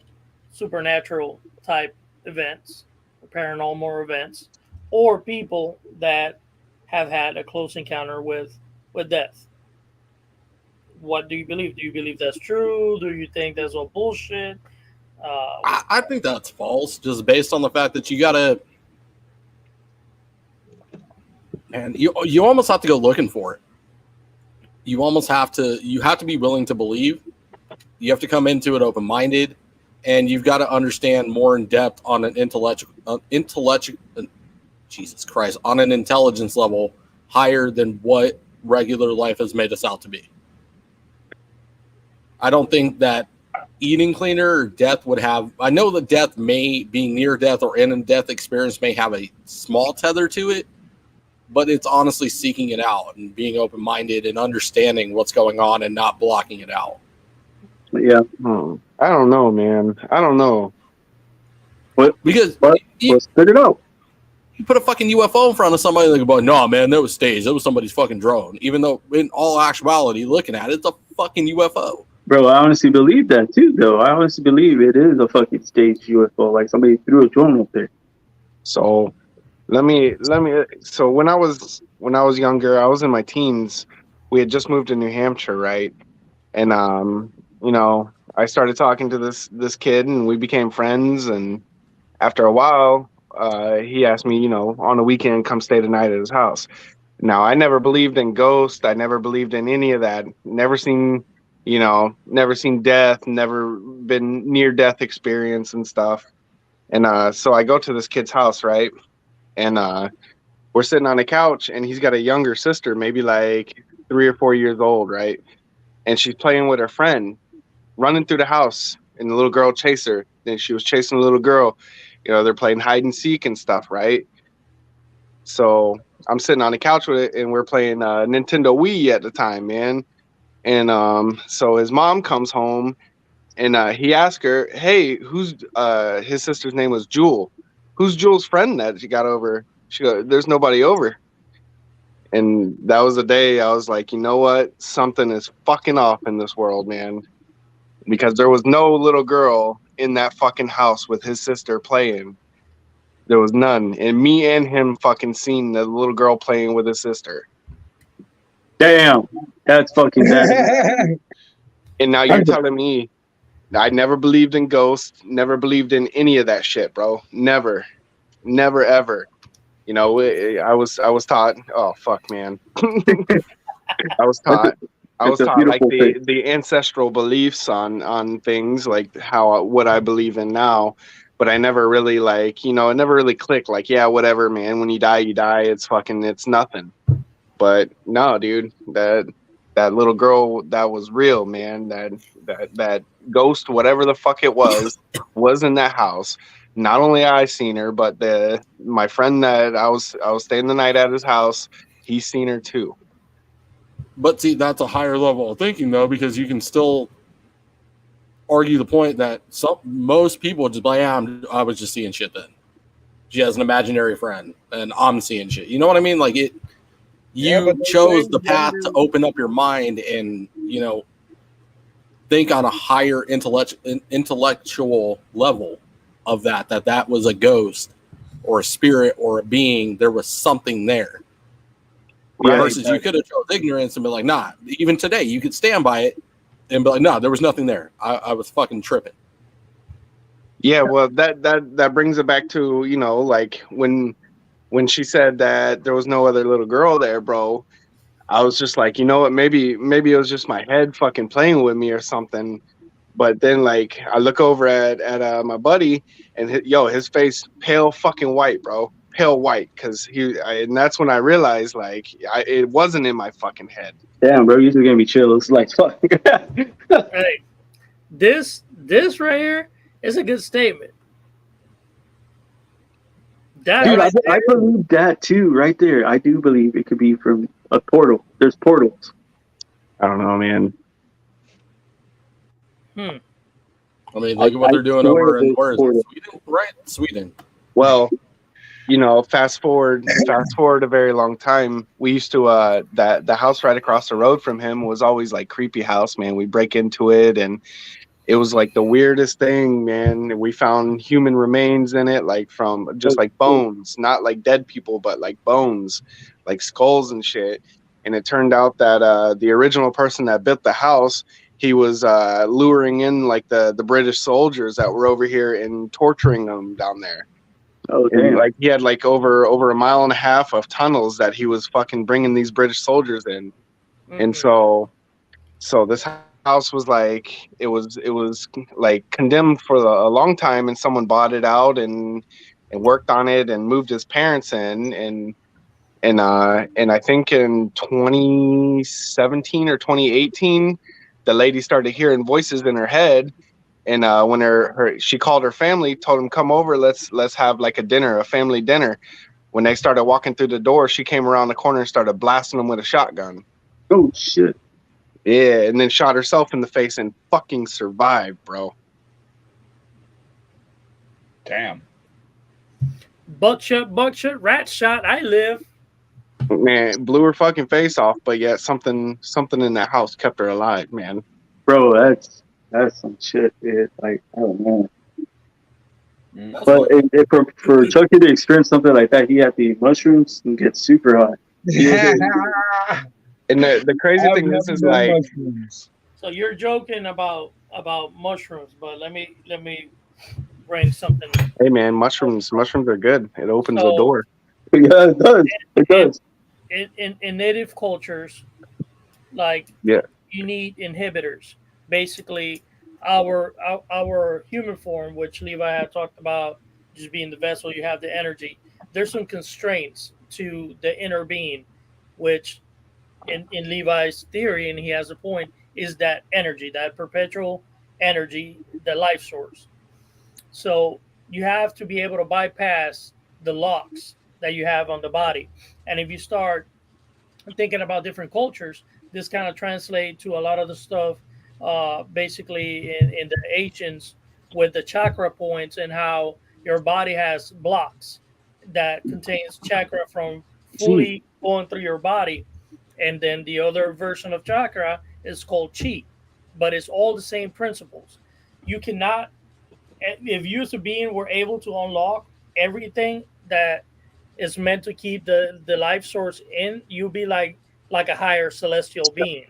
supernatural type events, paranormal events, or people that have had a close encounter with death. What do you believe? Do you believe that's true? Do you think that's all bullshit? Uh, I think that's false, just based on the fact that you gotta. Man, you almost have to go looking for it. You almost have to. You have to be willing to believe. You have to come into it open minded, and you've got to understand more in depth on an intellectual. Jesus Christ, on an intelligence level higher than what regular life has made us out to be. I don't think that eating cleaner or death would have. I know that death may be near death or in a death experience may have a small tether to it, but it's honestly seeking it out and being open minded and understanding what's going on and not blocking it out. Yeah. I don't know, man. I don't know. What? Because What? Let's figure it out. you put a fucking UFO in front of somebody and they go, no, man, that was staged. That was somebody's fucking drone. Even though, in all actuality, looking at it, it's a fucking UFO. Bro, I honestly believe that too, though. I honestly believe it is a fucking staged UFO. Like somebody threw a drone up there. So let me. So when I was younger, I was in my teens. We had just moved to New Hampshire, right? And I started talking to this kid, and we became friends. And after a while, he asked me, on a weekend, come stay the night at his house. Now, I never believed in ghosts. I never believed in any of that. Never seen death. Never been near death experience and stuff. And so I go to this kid's house, right? And we're sitting on a couch, and he's got a younger sister, maybe like 3 or 4 years old, right? And she's playing with her friend, running through the house, and the little girl chased her. And she was chasing the little girl. They're playing hide and seek and stuff, right? So I'm sitting on the couch with it, and we're playing Nintendo Wii at the time, man. And so his mom comes home, and he asked her, "Hey, who's his sister's name was Jewel? Who's Jewel's friend that she got over?" She goes, "There's nobody over." And that was the day I was like, you know what? Something is fucking off in this world, man. Because there was no little girl in that fucking house with his sister playing. There was none. And me and him fucking seen the little girl playing with his sister. Damn, that's fucking bad. And now you're telling me I never believed in ghosts, never believed in any of that shit, bro. Never. Never ever. I was taught, oh fuck, man. I was taught It's a like beautiful thing. the ancestral beliefs on things, like what I believe in now, but I never really it never really clicked, like, yeah, whatever, man, when you die, it's nothing. But no, dude, that little girl, that was real, man. That ghost, whatever the fuck it was in that house. Not only I seen her, but my friend that I was staying the night at his house, he's seen her too. But see, that's a higher level of thinking, though, because you can still argue the point that most people just be like, yeah, I was just seeing shit then. She has an imaginary friend, and I'm seeing shit. You know what I mean? Like it. You chose the path to open up your mind and think on a higher intellectual level of that was a ghost or a spirit or a being. There was something there. Right. Versus you could have chose ignorance and be like, nah, even today you could stand by it and be like, no, there was nothing there. I was fucking tripping. Yeah, well, that brings it back to, like when she said that there was no other little girl there, bro. I was just like, you know what, maybe it was just my head fucking playing with me or something. But then, like, I look over at my buddy, and his face pale fucking white, bro, pale white, because and that's when I realized, like, it wasn't in my fucking head. Damn, bro, you're just gonna be chill. It's like fuck. Hey, this right here is a good statement. That Dude, right I believe that too, right there. I do believe it could be from a portal. There's portals. I don't know, man. Hmm. I mean, look at what they're doing over in Sweden, right? Sweden. Well, fast forward a very long time. We used to the house right across the road from him was always like creepy house, man. We break into it, and it was like the weirdest thing, man. We found human remains in it, like from just like bones, not like dead people, but like bones, like skulls and shit. And it turned out that the original person that built the house, he was luring in like the British soldiers that were over here and torturing them down there. Oh, And damn. like he had like over a mile and a half of tunnels that he was fucking bringing these British soldiers in. And so this house was like it was like condemned for a long time, and someone bought it out and worked on it and moved his parents in, and I think in 2017 or 2018 the lady started hearing voices in her head. And when she called her family, told them, come over, let's have like a family dinner. When they started walking through the door, she came around the corner and started blasting them with a shotgun. Oh shit. Yeah, and then shot herself in the face and fucking survived, bro. Damn. buckshot, rat shot. I live. Man, blew her fucking face off, but yet something in that house kept her alive, man. Bro, that's some shit, dude. Like, I don't know. That's But what, for Chucky to experience something like that, he had the mushrooms and get super high. And the crazy thing is like, mushrooms. So you're joking about mushrooms, but let me bring something. hey man, mushrooms are good. It opens So- the door. Yeah, it does. It does. In native cultures, like, Yeah. you need inhibitors. Basically, our human form, which Levi had talked about just being the vessel, you have the energy. There's some constraints to the inner being, which in Levi's theory, and he has a point, is that energy, that perpetual energy, the life source. So you have to be able to bypass the locks that you have on the body. And if you start thinking about different cultures, this kind of translate to a lot of the stuff, basically in the Asians with the chakra points and how your body has blocks that contains chakra from Gee, fully going through your body, and then the other version of chakra is called chi, but it's all the same principles. You cannot, if you as a being were able to unlock everything that is meant to keep the life source in, you'll be like a higher celestial being,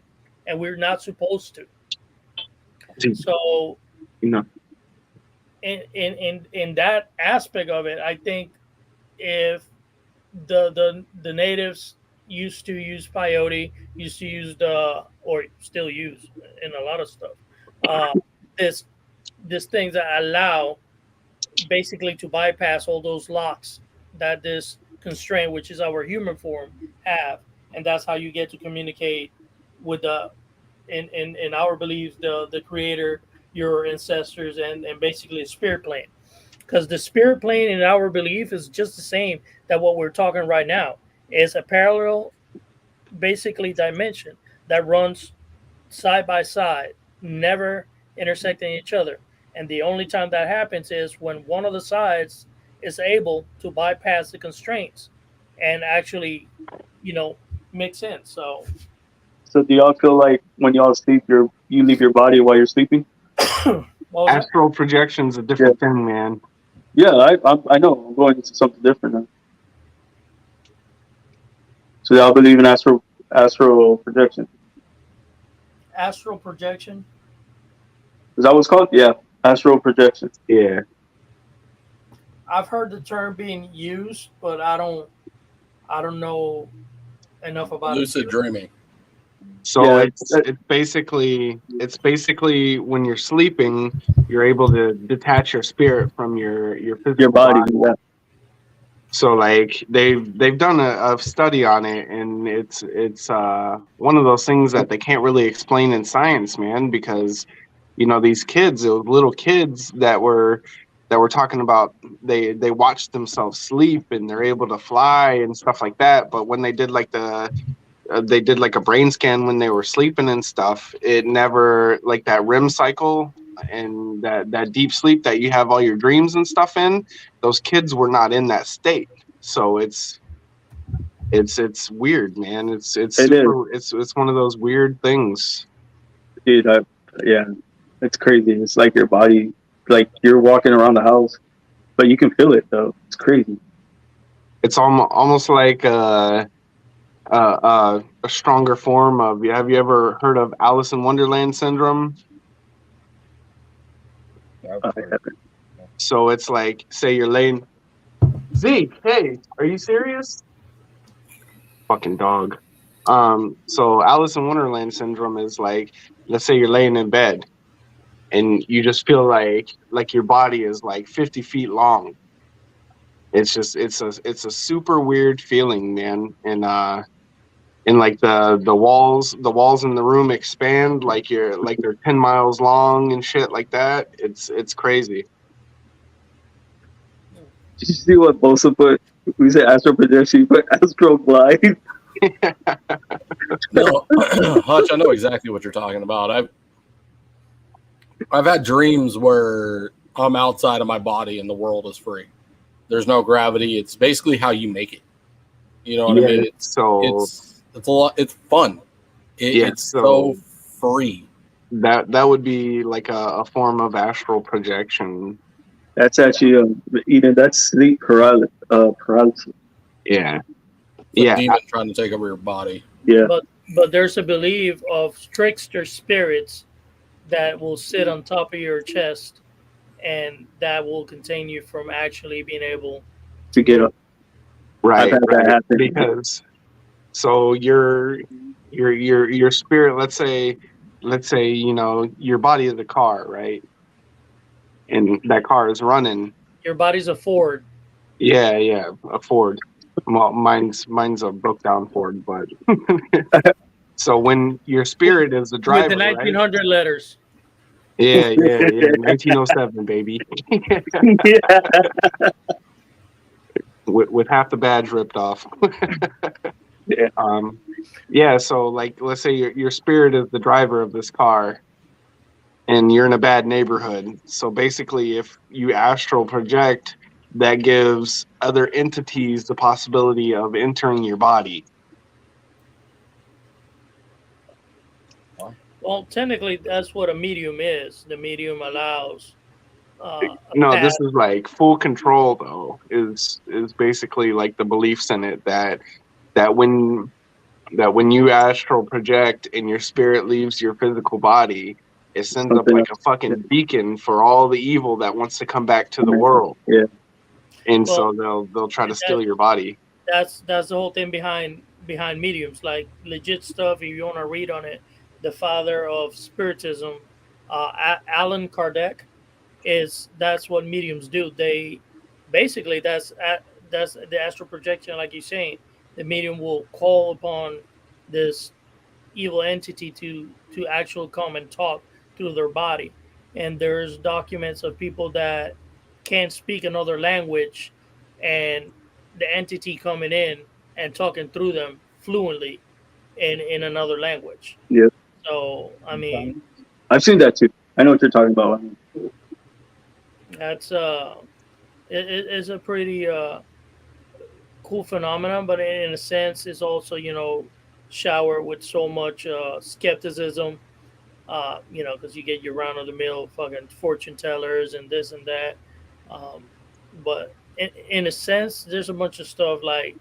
and we're not supposed to. gee, So you know, in that aspect of it, I think if the natives used to use peyote, used to use the, or still use in a lot of stuff, uh, this this things that allow basically to bypass all those locks that this constraint, which is our human form, have, and that's how you get to communicate with the, in our beliefs, the creator, your ancestors, and basically a spirit plane. Because the spirit plane in our belief is just the same that what we're talking right now is a parallel, basically dimension that runs side by side, never intersecting each other. And the only time that happens is when one of the sides is able to bypass the constraints and actually, you know, mix in. So, so do y'all feel like when y'all sleep, you leave your body while you're sleeping? what was that? Astral projection's a Yeah, different thing, man. yeah. I know. I'm going into something different now. So y'all believe in astral projection? Astral projection. Is that what it's called? Yeah, astral projection. Yeah. I've heard the term being used, but I don't know enough about it Lucid to. dreaming. So Yeah, it's basically when you're sleeping, you're able to detach your spirit from your your physical body. body. Yeah, So like they've done a study on it, and it's one of those things that they can't really explain in science, man, because these kids, those little kids that were talking about, they watched themselves sleep and they're able to fly and stuff like that. But when they did like a brain scan when they were sleeping and stuff, it never, like that REM cycle and that deep sleep that you have all your dreams and stuff in, those kids were not in that state. So it's weird, man. It's it is, super, it's one of those weird things. dude. Yeah, it's crazy. It's like your body, like you're walking around the house, but you can feel it though. It's crazy. It's almost like a stronger form of, have you ever heard of Alice in Wonderland syndrome? Yeah, I've I heard. haven't. So it's like, say you're laying, Zeke, hey, are you serious? Fucking dog. So Alice in Wonderland syndrome is like, let's say you're laying in bed and you just feel like your body is like 50 feet long. It's just it's a super weird feeling, man. And like the walls in the room expand like they're 10 miles long and shit like that. It's crazy. Did you see what Bosa put? We said astral projection. He put astral blind. No, Hutch, I know exactly what you're talking about. I've had dreams where I'm outside of my body and the world is free. There's no gravity. It's basically how you make it. You know what I Yeah. mean? So It's a lot. It's fun. yeah. It's so free. That would be like a form of astral projection. That's actually that's sleep paralysis. Yeah. It's a Yeah. demon trying to take over your body. Yeah, But there's a belief of trickster spirits that will sit on top of your chest, and that will contain you from actually being able to to get move. up. I've Right, had that right. happen. Because so your spirit, let's say your body is a car, right? And that car is running, Your body's a Ford. Yeah, a Ford. Well, mine's a broke down Ford, but so when your spirit is the With the driver, right? 1900 letters. Yeah. 1907, baby, Yeah. with half the badge ripped off. Yeah. um, yeah. So like, let's say your spirit is the driver of this car, and you're in a bad neighborhood. So basically, if you astral project, that gives other entities the possibility of entering your body. Well, technically, that's what a medium is. The medium allows a No, path. this is like full control though. Is basically like the beliefs in it that when that when you astral project and your spirit leaves your physical body, it sends up Something like else. a fucking beacon for all the evil that wants to come back to the Yeah. world. Yeah. And Well, so they'll try to that, steal your body. that's the whole thing behind mediums, like legit stuff. If you want to read on it, the father of spiritism, Alan Kardec, is that's what mediums do. They basically that's the astral projection, like you're saying. The medium will call upon this evil entity to actually come and talk through their body. And there's documents of people that can't speak another language, and the entity coming in and talking through them fluently in another language. Yeah. So I mean, I've seen that too. I know what you're talking about. that's it's a pretty cool phenomenon, but in a sense, it's also showered with so much skepticism. Because you get your round of the mill fucking fortune tellers and this and that. Um, but in a sense, there's a bunch of stuff like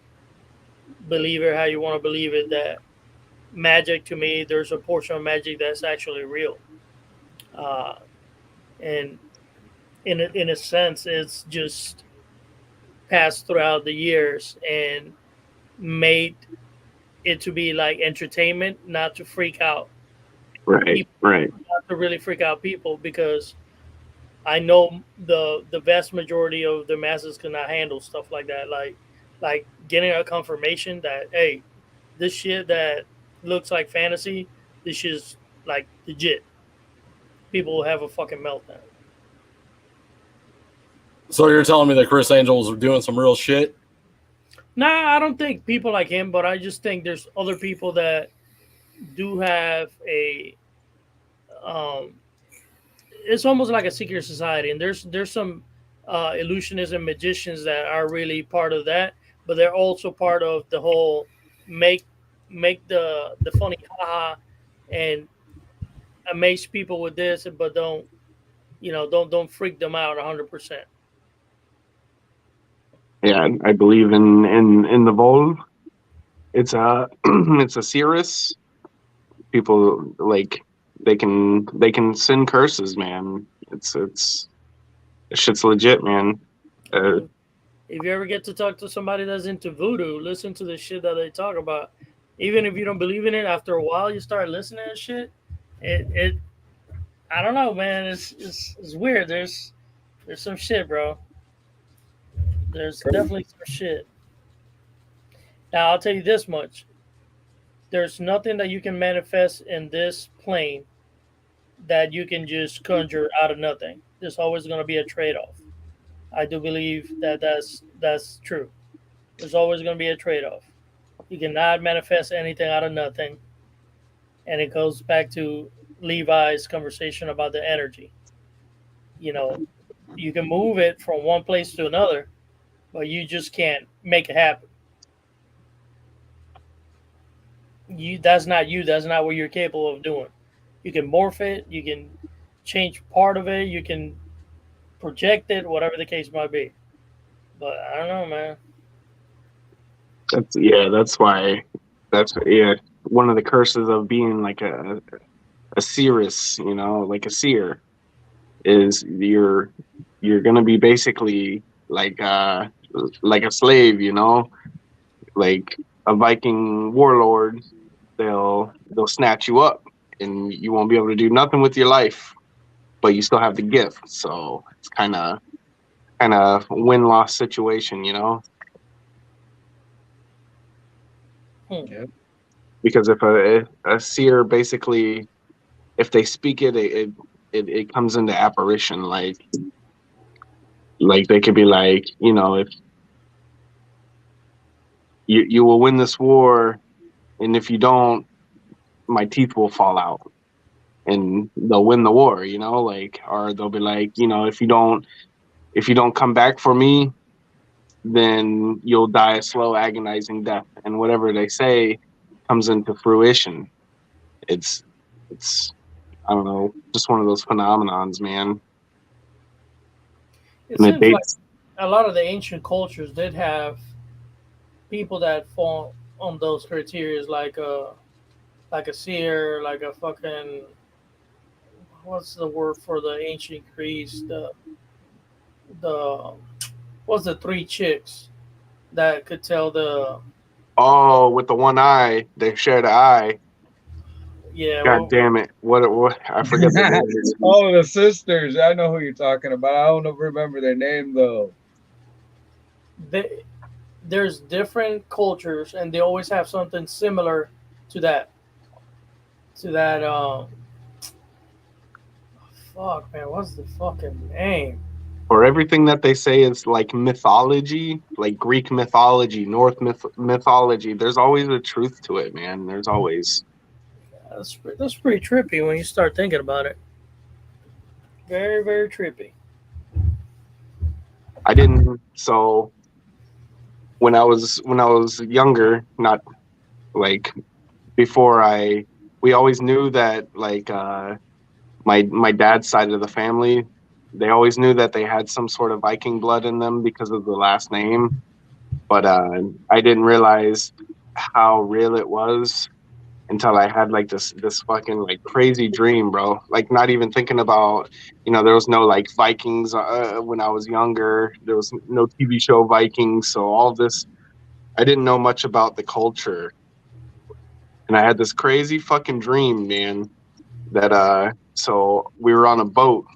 believe it how you want to believe it. That magic to me, there's a portion of magic that's actually real. Uh, and in a sense, it's just passed throughout the years and made it to be like entertainment, not to freak out Right, people, right. not to really freak out people, because I know the vast majority of the masses cannot handle stuff like that. Like getting a confirmation that hey, this shit that looks like fantasy, this is like legit. People will have a fucking meltdown. So you're telling me that Chris Angel was doing some real shit? Nah, I don't think people like him, but I just think there's other people that do have a um it's almost like a secret society, and there's some illusionists and magicians that are really part of that, but they're also part of the whole make make the funny haha and amaze people with this, but don't freak them out 100%. Yeah, I believe in the Vol. It's a it's a Cirrus. People like they can send curses, man. It's shit's legit, man. Uh, If you ever get to talk to somebody that's into voodoo, listen to the shit that they talk about. Even if you don't believe in it, after a while you start listening to shit. It I don't know, man. It's weird. There's some shit, bro. There's definitely some shit. Now I'll tell you this much: there's nothing that you can manifest in this plane that you can just conjure out of nothing. There's always going to be a trade-off. I do believe that that's true. There's always going to be a trade-off. You cannot manifest anything out of nothing, and it goes back to Levi's conversation about the energy. You know, you can move it from one place to another, but you just can't make it happen. That's not you. That's not what you're capable of doing. You can morph it. You can change part of it. You can project it. Whatever the case might be. But I don't know, man. that's why one of the curses of being like a seeress, like a seer, is you're gonna be basically like a slave, like a Viking warlord. They'll snatch you up, and you won't be able to do nothing with your life, but you still have the gift. So it's kind of kind of win-loss situation, you know? Yep. Because if a seer basically, if they speak it, it comes into apparition. Like they could be like, you know, if you will win this war, and if you don't, my teeth will fall out, and they'll win the war, you know, like, or they'll be like, you know, if you don't come back for me, then you'll die a slow, agonizing death, and whatever they say comes into fruition. It's I don't know, just one of those phenomenons, man. It And it seems like dates. a lot of the ancient cultures did have people that fall on those criteria, like a seer, like a fucking what's the word for the ancient Greece? The what's the three chicks that could tell the Oh, with the one eye, they share the eye. yeah God well damn it! What? I forget the name. Oh, the sisters. I know who you're talking about. I don't remember their name though. they, there's different cultures and they always have something similar to that fuck man what's the fucking name. Or everything that they say is like mythology, like Greek mythology, mythology. There's always a truth to it, man. There's always. That's pretty trippy when you start thinking about it. Very, very trippy. I didn't. So when I was younger, not like before we always knew that like my dad's side of the family, they always knew that they had some sort of Viking blood in them because of the last name. But I didn't realize how real it was until I had like this fucking like crazy dream, bro. Like not even thinking about, you know, there was no like Vikings when I was younger. There was no TV show Vikings, so all this I didn't know much about the culture. And I had this crazy fucking dream, man, that so we were on a boat.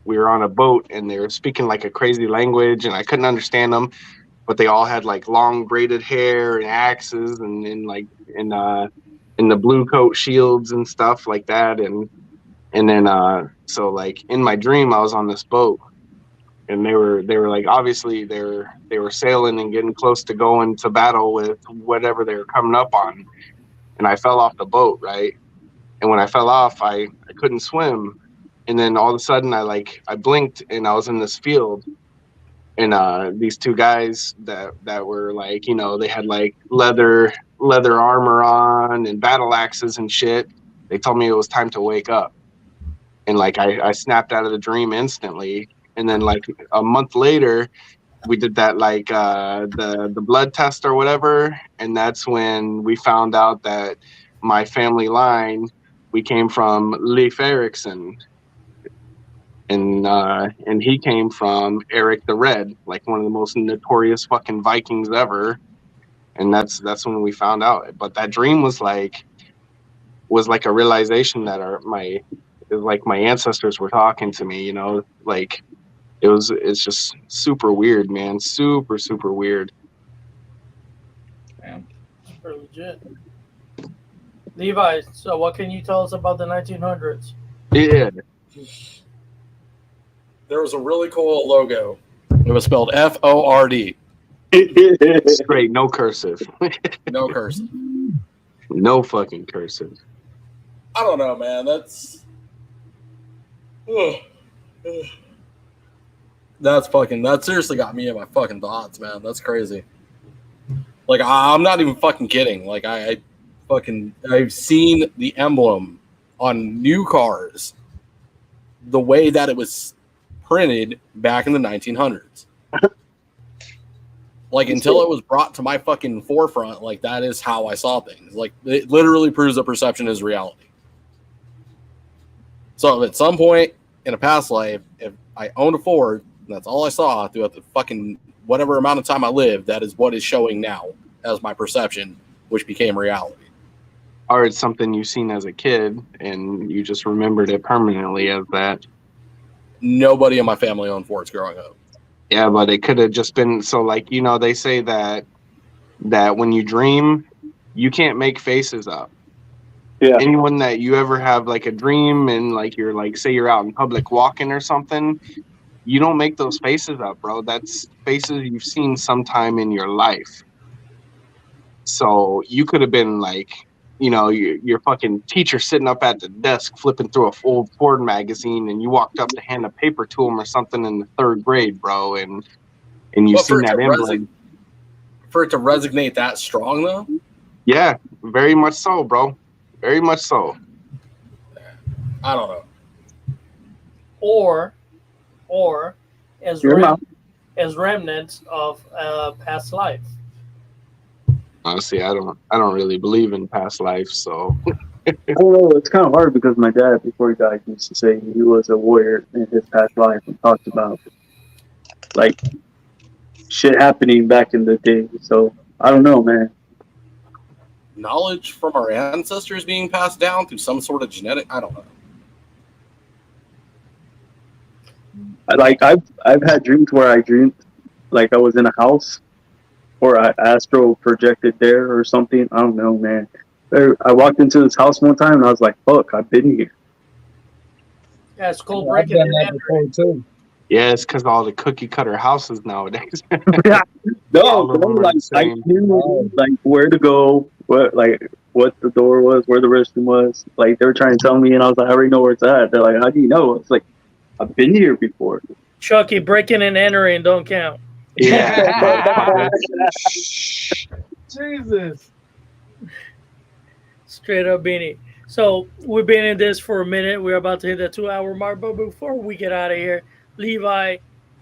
We were on a boat and they were speaking like a crazy language and I couldn't understand them, but they all had like long braided hair and axes and like in the blue coat shields and stuff like that. And then so like in my dream I was on this boat and they were like obviously they were sailing and getting close to going to battle with whatever they were coming up on. And I fell off the boat, right? And when I fell off, I couldn't swim. And then all of a sudden I blinked and I was in this field and these two guys that were like, you know, they had like leather armor on and battle axes and shit. They told me it was time to wake up. And like I snapped out of the dream instantly. And then like a month later, we did that like the blood test or whatever, and that's when we found out that my family line, we came from Leif Erikson, and he came from Eric the Red, like one of the most notorious fucking Vikings ever. And that's when we found out. But that dream was like a realization that my ancestors were talking to me, you know, like it's just super weird, man. Super, super weird. Damn. Super legit. Levi, so what can you tell us about the 1900s? Yeah. There was a really cool logo. It was spelled FORD. Straight, no cursive. No cursive. No fucking cursive. I don't know, man. That seriously got me in my fucking thoughts, man. That's crazy. Like I'm not even fucking kidding. Like I've seen the emblem on new cars the way that it was printed back in the 1900s. Like until it was brought to my fucking forefront, like that is how I saw things. Like it literally proves that perception is reality. So at some point in a past life, if I owned a Ford, and that's all I saw throughout the fucking whatever amount of time I lived, that is what is showing now as my perception, which became reality. Or it's something you've seen as a kid and you just remembered it permanently as that. Nobody in my family owned Fords growing up. Yeah, but it could have just been so like, you know, they say that when you dream, you can't make faces up. Yeah. Anyone that you ever have like a dream and like you're like say you're out in public walking or something, you don't make those faces up, bro. That's faces you've seen sometime in your life. So you could have been like, you know, your fucking teacher sitting up at the desk flipping through a old Ford magazine, and you walked up to hand a paper to him or something in the third grade, bro, and you But seen that emblem. for it to resonate that strong though, Yeah, very much so, bro. Very much so. I don't know. Or as Your mouth. as remnants of past life. Honestly, I don't really believe in past life, so I don't know. It's kind of hard because my dad, before he died, used to say he was a warrior in his past life and talked about like shit happening back in the day. So I don't know, man. Knowledge from our ancestors being passed down through some sort of genetic, I don't know. I've had dreams where I dreamed like I was in a house or I astral projected there or something. I don't know, man. I walked into this house one time and I was like, "Fuck, I've been here." Yeah, it's called I've breaking done and that entering. before too. yeah, it's because all the cookie cutter houses nowadays. No, All of bro, them are like the I same. knew like where to go, what the door was, where the restroom was. Like they were trying to tell me, and I was like, I already know where it's at. They're like, how do you know? It's like I've been here before. Chucky, breaking and entering don't count. Yeah, motherfucker. Jesus. Straight up beanie. So we've been in this for a minute. We're about to hit the 2 hour mark. But before we get out of here, Levi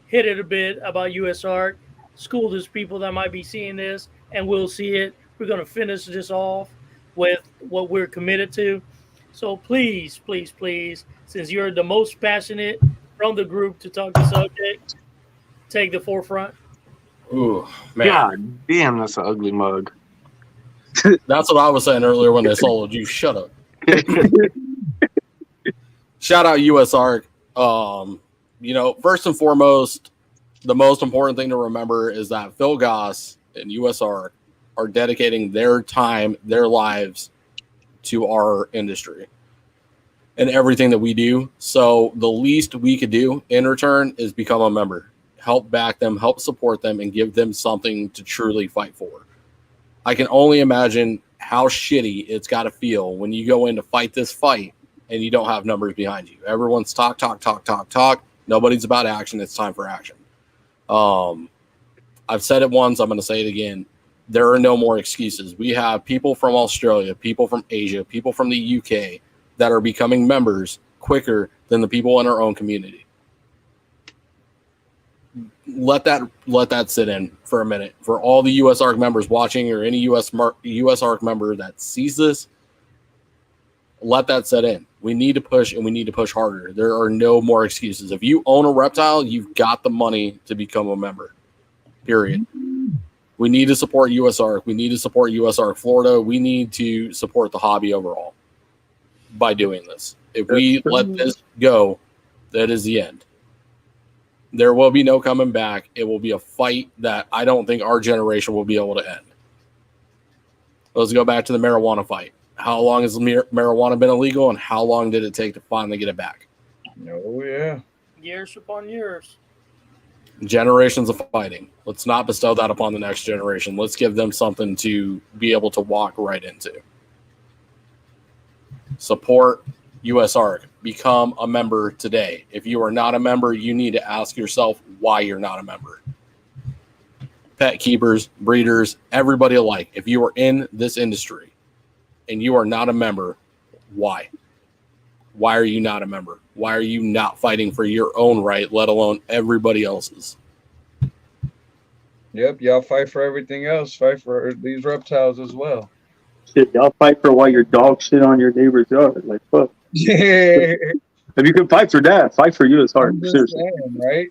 hit it a bit about US Art. School those people that might be seeing this and will see it. We're gonna finish this off with what we're committed to. So please, please, please, since you're the most passionate from the group to talk the subject, take the forefront. Ooh, man. God damn, that's an ugly mug. That's what I was saying earlier when they soloed you. Shut up. Shout out USARC. You know, first and foremost, the most important thing to remember is that Phil Goss and USARC are dedicating their time, their lives to our industry and everything that we do. So the least we could do in return is become a member, help back them, help support them, and give them something to truly fight for. I can only imagine how shitty it's got to feel when you go in to fight this fight and you don't have numbers behind you. Everyone's talk. Nobody's about action. It's time for action. I've said it once. I'm going to say it again. There are no more excuses. We have people from Australia, people from Asia, people from the UK that are becoming members quicker than the people in our own community. Let that sit in for a minute. For all the USARC members watching or any USARC member that sees this, let that set in. We need to push, and we need to push harder. There are no more excuses. If you own a reptile, you've got the money to become a member. Period. We need to support USARC. We need to support USARC Florida. We need to support the hobby overall by doing this. If we let this go, that is the end. There will be no coming back. It will be a fight that I don't think our generation will be able to end. Let's go back to the marijuana fight. How long has marijuana been illegal, and how long did it take to finally get it back? Oh, yeah. Years upon years. Generations of fighting. Let's not bestow that upon the next generation. Let's give them something to be able to walk right into. Support USARC. Become a member today. If you are not a member, you need to ask yourself why you're not a member. Pet keepers, breeders, everybody alike. If you are in this industry and you are not a member, why? Why are you not a member? Why are you not fighting for your own right, let alone everybody else's? Yep, y'all fight for everything else. Fight for these reptiles as well. Shit, y'all fight for why your dog shit on your neighbor's yard. Like, fuck. Yeah. If you can fight for that, fight for you. It's hard. I'm just Seriously. saying, right?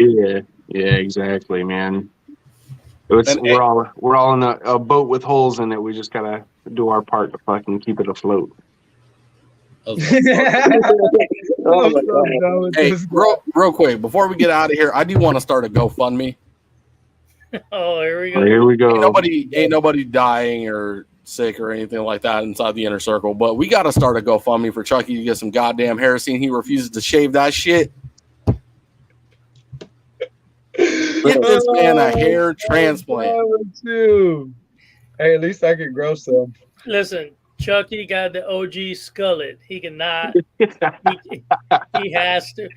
Yeah, exactly, man. And We're all in a boat with holes in it. We just gotta do our part to fucking keep it afloat. Oh my God. Hey, real quick, before we get out of here, I do want to start a GoFundMe. Oh, here we Oh, go. here we go. Ain't nobody dying or sick or anything like that inside the inner circle. But we got to start a GoFundMe for Chucky to get some goddamn hair. Seeing he refuses to shave that shit. Get this man a hair transplant. Too. Hey, at least I can grow some. Listen, Chucky got the OG skullet. He cannot. He has to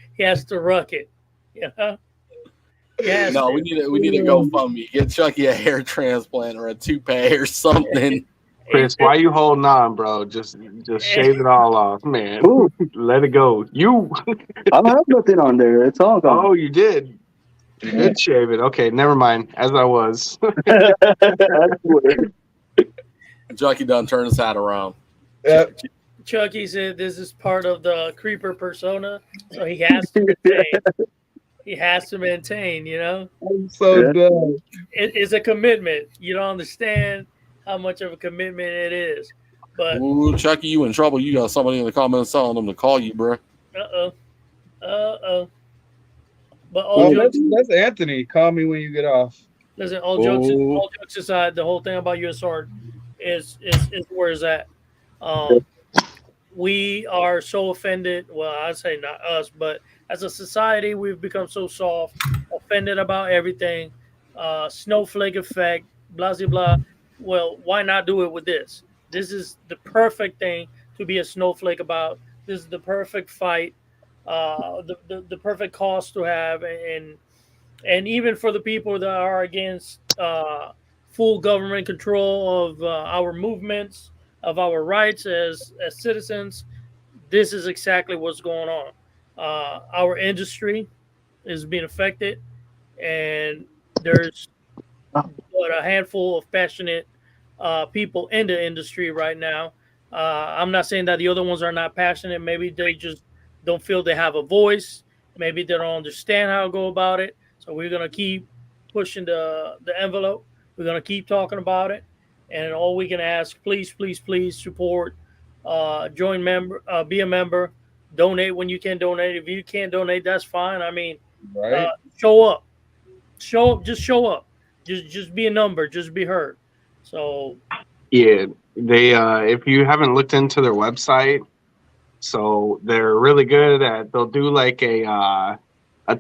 ruck it. You know. Yes. No, we need a GoFundMe. Get Chucky a hair transplant or a toupee or something. Chris, why you holding on, bro? Just shave it all off, man. Ooh, Let it go. You. I don't have nothing on there. It's all gone. Oh, you did. You did shave it. Okay, never mind. As I was. I swear. Chucky done turned his hat around. Yep. Chucky said this is part of the creeper persona, so he has to maintain. He has to maintain, you know. I'm so done. It's a commitment. You don't understand how much of a commitment it is. But Ooh, Chucky, you in trouble. You got somebody in the comments telling them to call you, bro. But Oh, that's Anthony. Call me when you get off. listen, all jokes aside, the whole thing about USR is where it's at. We are so offended. Well, I say not us, but as a society, we've become so soft, offended about everything. Snowflake effect, blah blah blah. Well, why not do it with this? This is the perfect thing to be a snowflake about. This is the perfect fight, the perfect cause to have, and even for the people that are against full government control of our movements, of our rights as citizens, this is exactly what's going on. Our industry is being affected, and there's but a handful of passionate people in the industry right now. I'm not saying that the other ones are not passionate. Maybe they just don't feel they have a voice. Maybe they don't understand how to go about it. So we're gonna keep pushing the envelope. We're gonna keep talking about it, and all we can ask, please, please, please support, join member, be a member, donate when you can donate. If you can't donate, that's fine. I mean, Right. show up, just show up, just be a number, just be heard. So Yeah, they. If you haven't looked into their website, so they're really good at. They'll do like a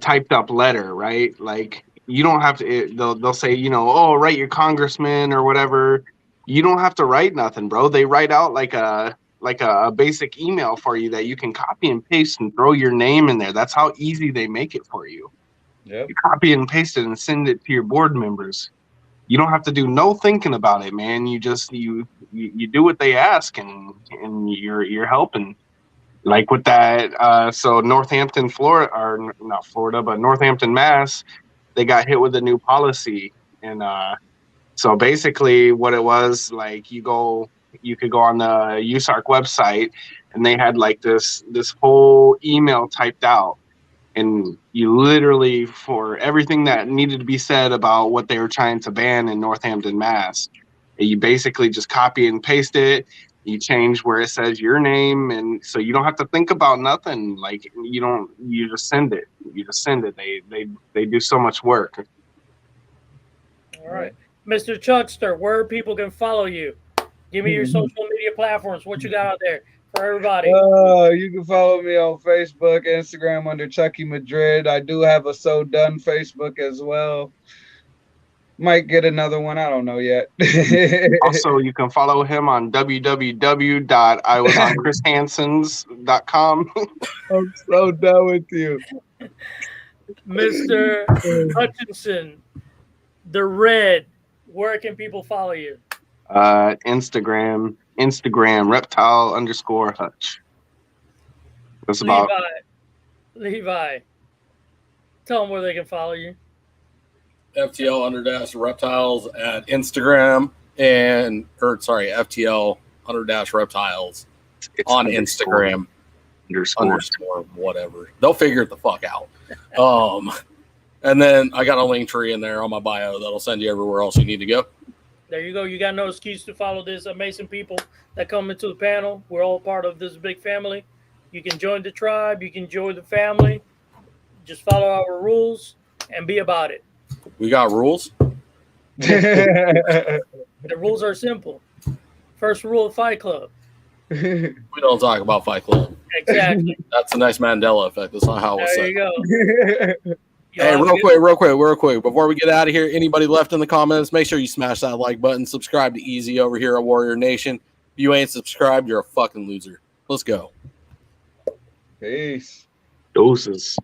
typed up letter, right? Like you don't have to. They'll say, oh, write your congressman or whatever. You don't have to write nothing, bro. They write out like a basic email for you that you can copy and paste and throw your name in there. That's how easy they make it for you. Yep. You copy and paste it and send it to your board members. You don't have to do no thinking about it, man. You just you do what they ask, and you're helping. Like with that, so Northampton, Florida, or not Florida, but Northampton, Mass, they got hit with a new policy, and so basically, what it was like, you could go on the USARC website, and they had like this whole email typed out, and you literally, for everything that needed to be said about what they were trying to ban in Northampton, Mass, you basically just copy and paste it. You change where it says your name, and so you don't have to think about nothing. Like you just send it. They do so much work. all right, Mr. Chuckster, where people can follow you? Give me your social media platforms. What you got out there for everybody? You can follow me on Facebook, Instagram under Chucky Madrid. I do have a So Done Facebook as well. Might get another one. I don't know yet. Also, you can follow him on www.iwasonchrishansons.com. I'm so done with you. Mr. Hutchinson, the Red, where can people follow you? Instagram reptile_hutch. That's about Levi. Tell them where they can follow you. FTL_reptiles at Instagram FTL_reptiles on Instagram underscore whatever. They'll figure it the fuck out. And then I got a link tree in there on my bio that'll send you everywhere else you need to go. There you go. You got no excuse to follow this amazing people that come into the panel. We're all part of this big family. You can join the tribe. You can join the family. Just follow our rules and be about it. We got rules. The rules are simple. First rule of Fight Club. We don't talk about Fight Club. Exactly. That's the nice Mandela effect. That's not how it was There said. you go. Hey, real quick, before we get out of here, anybody left in the comments, make sure you smash that like button. Subscribe to Easy over here at Warrior Nation. If you ain't subscribed, you're a fucking loser. Let's go. Peace. Doses.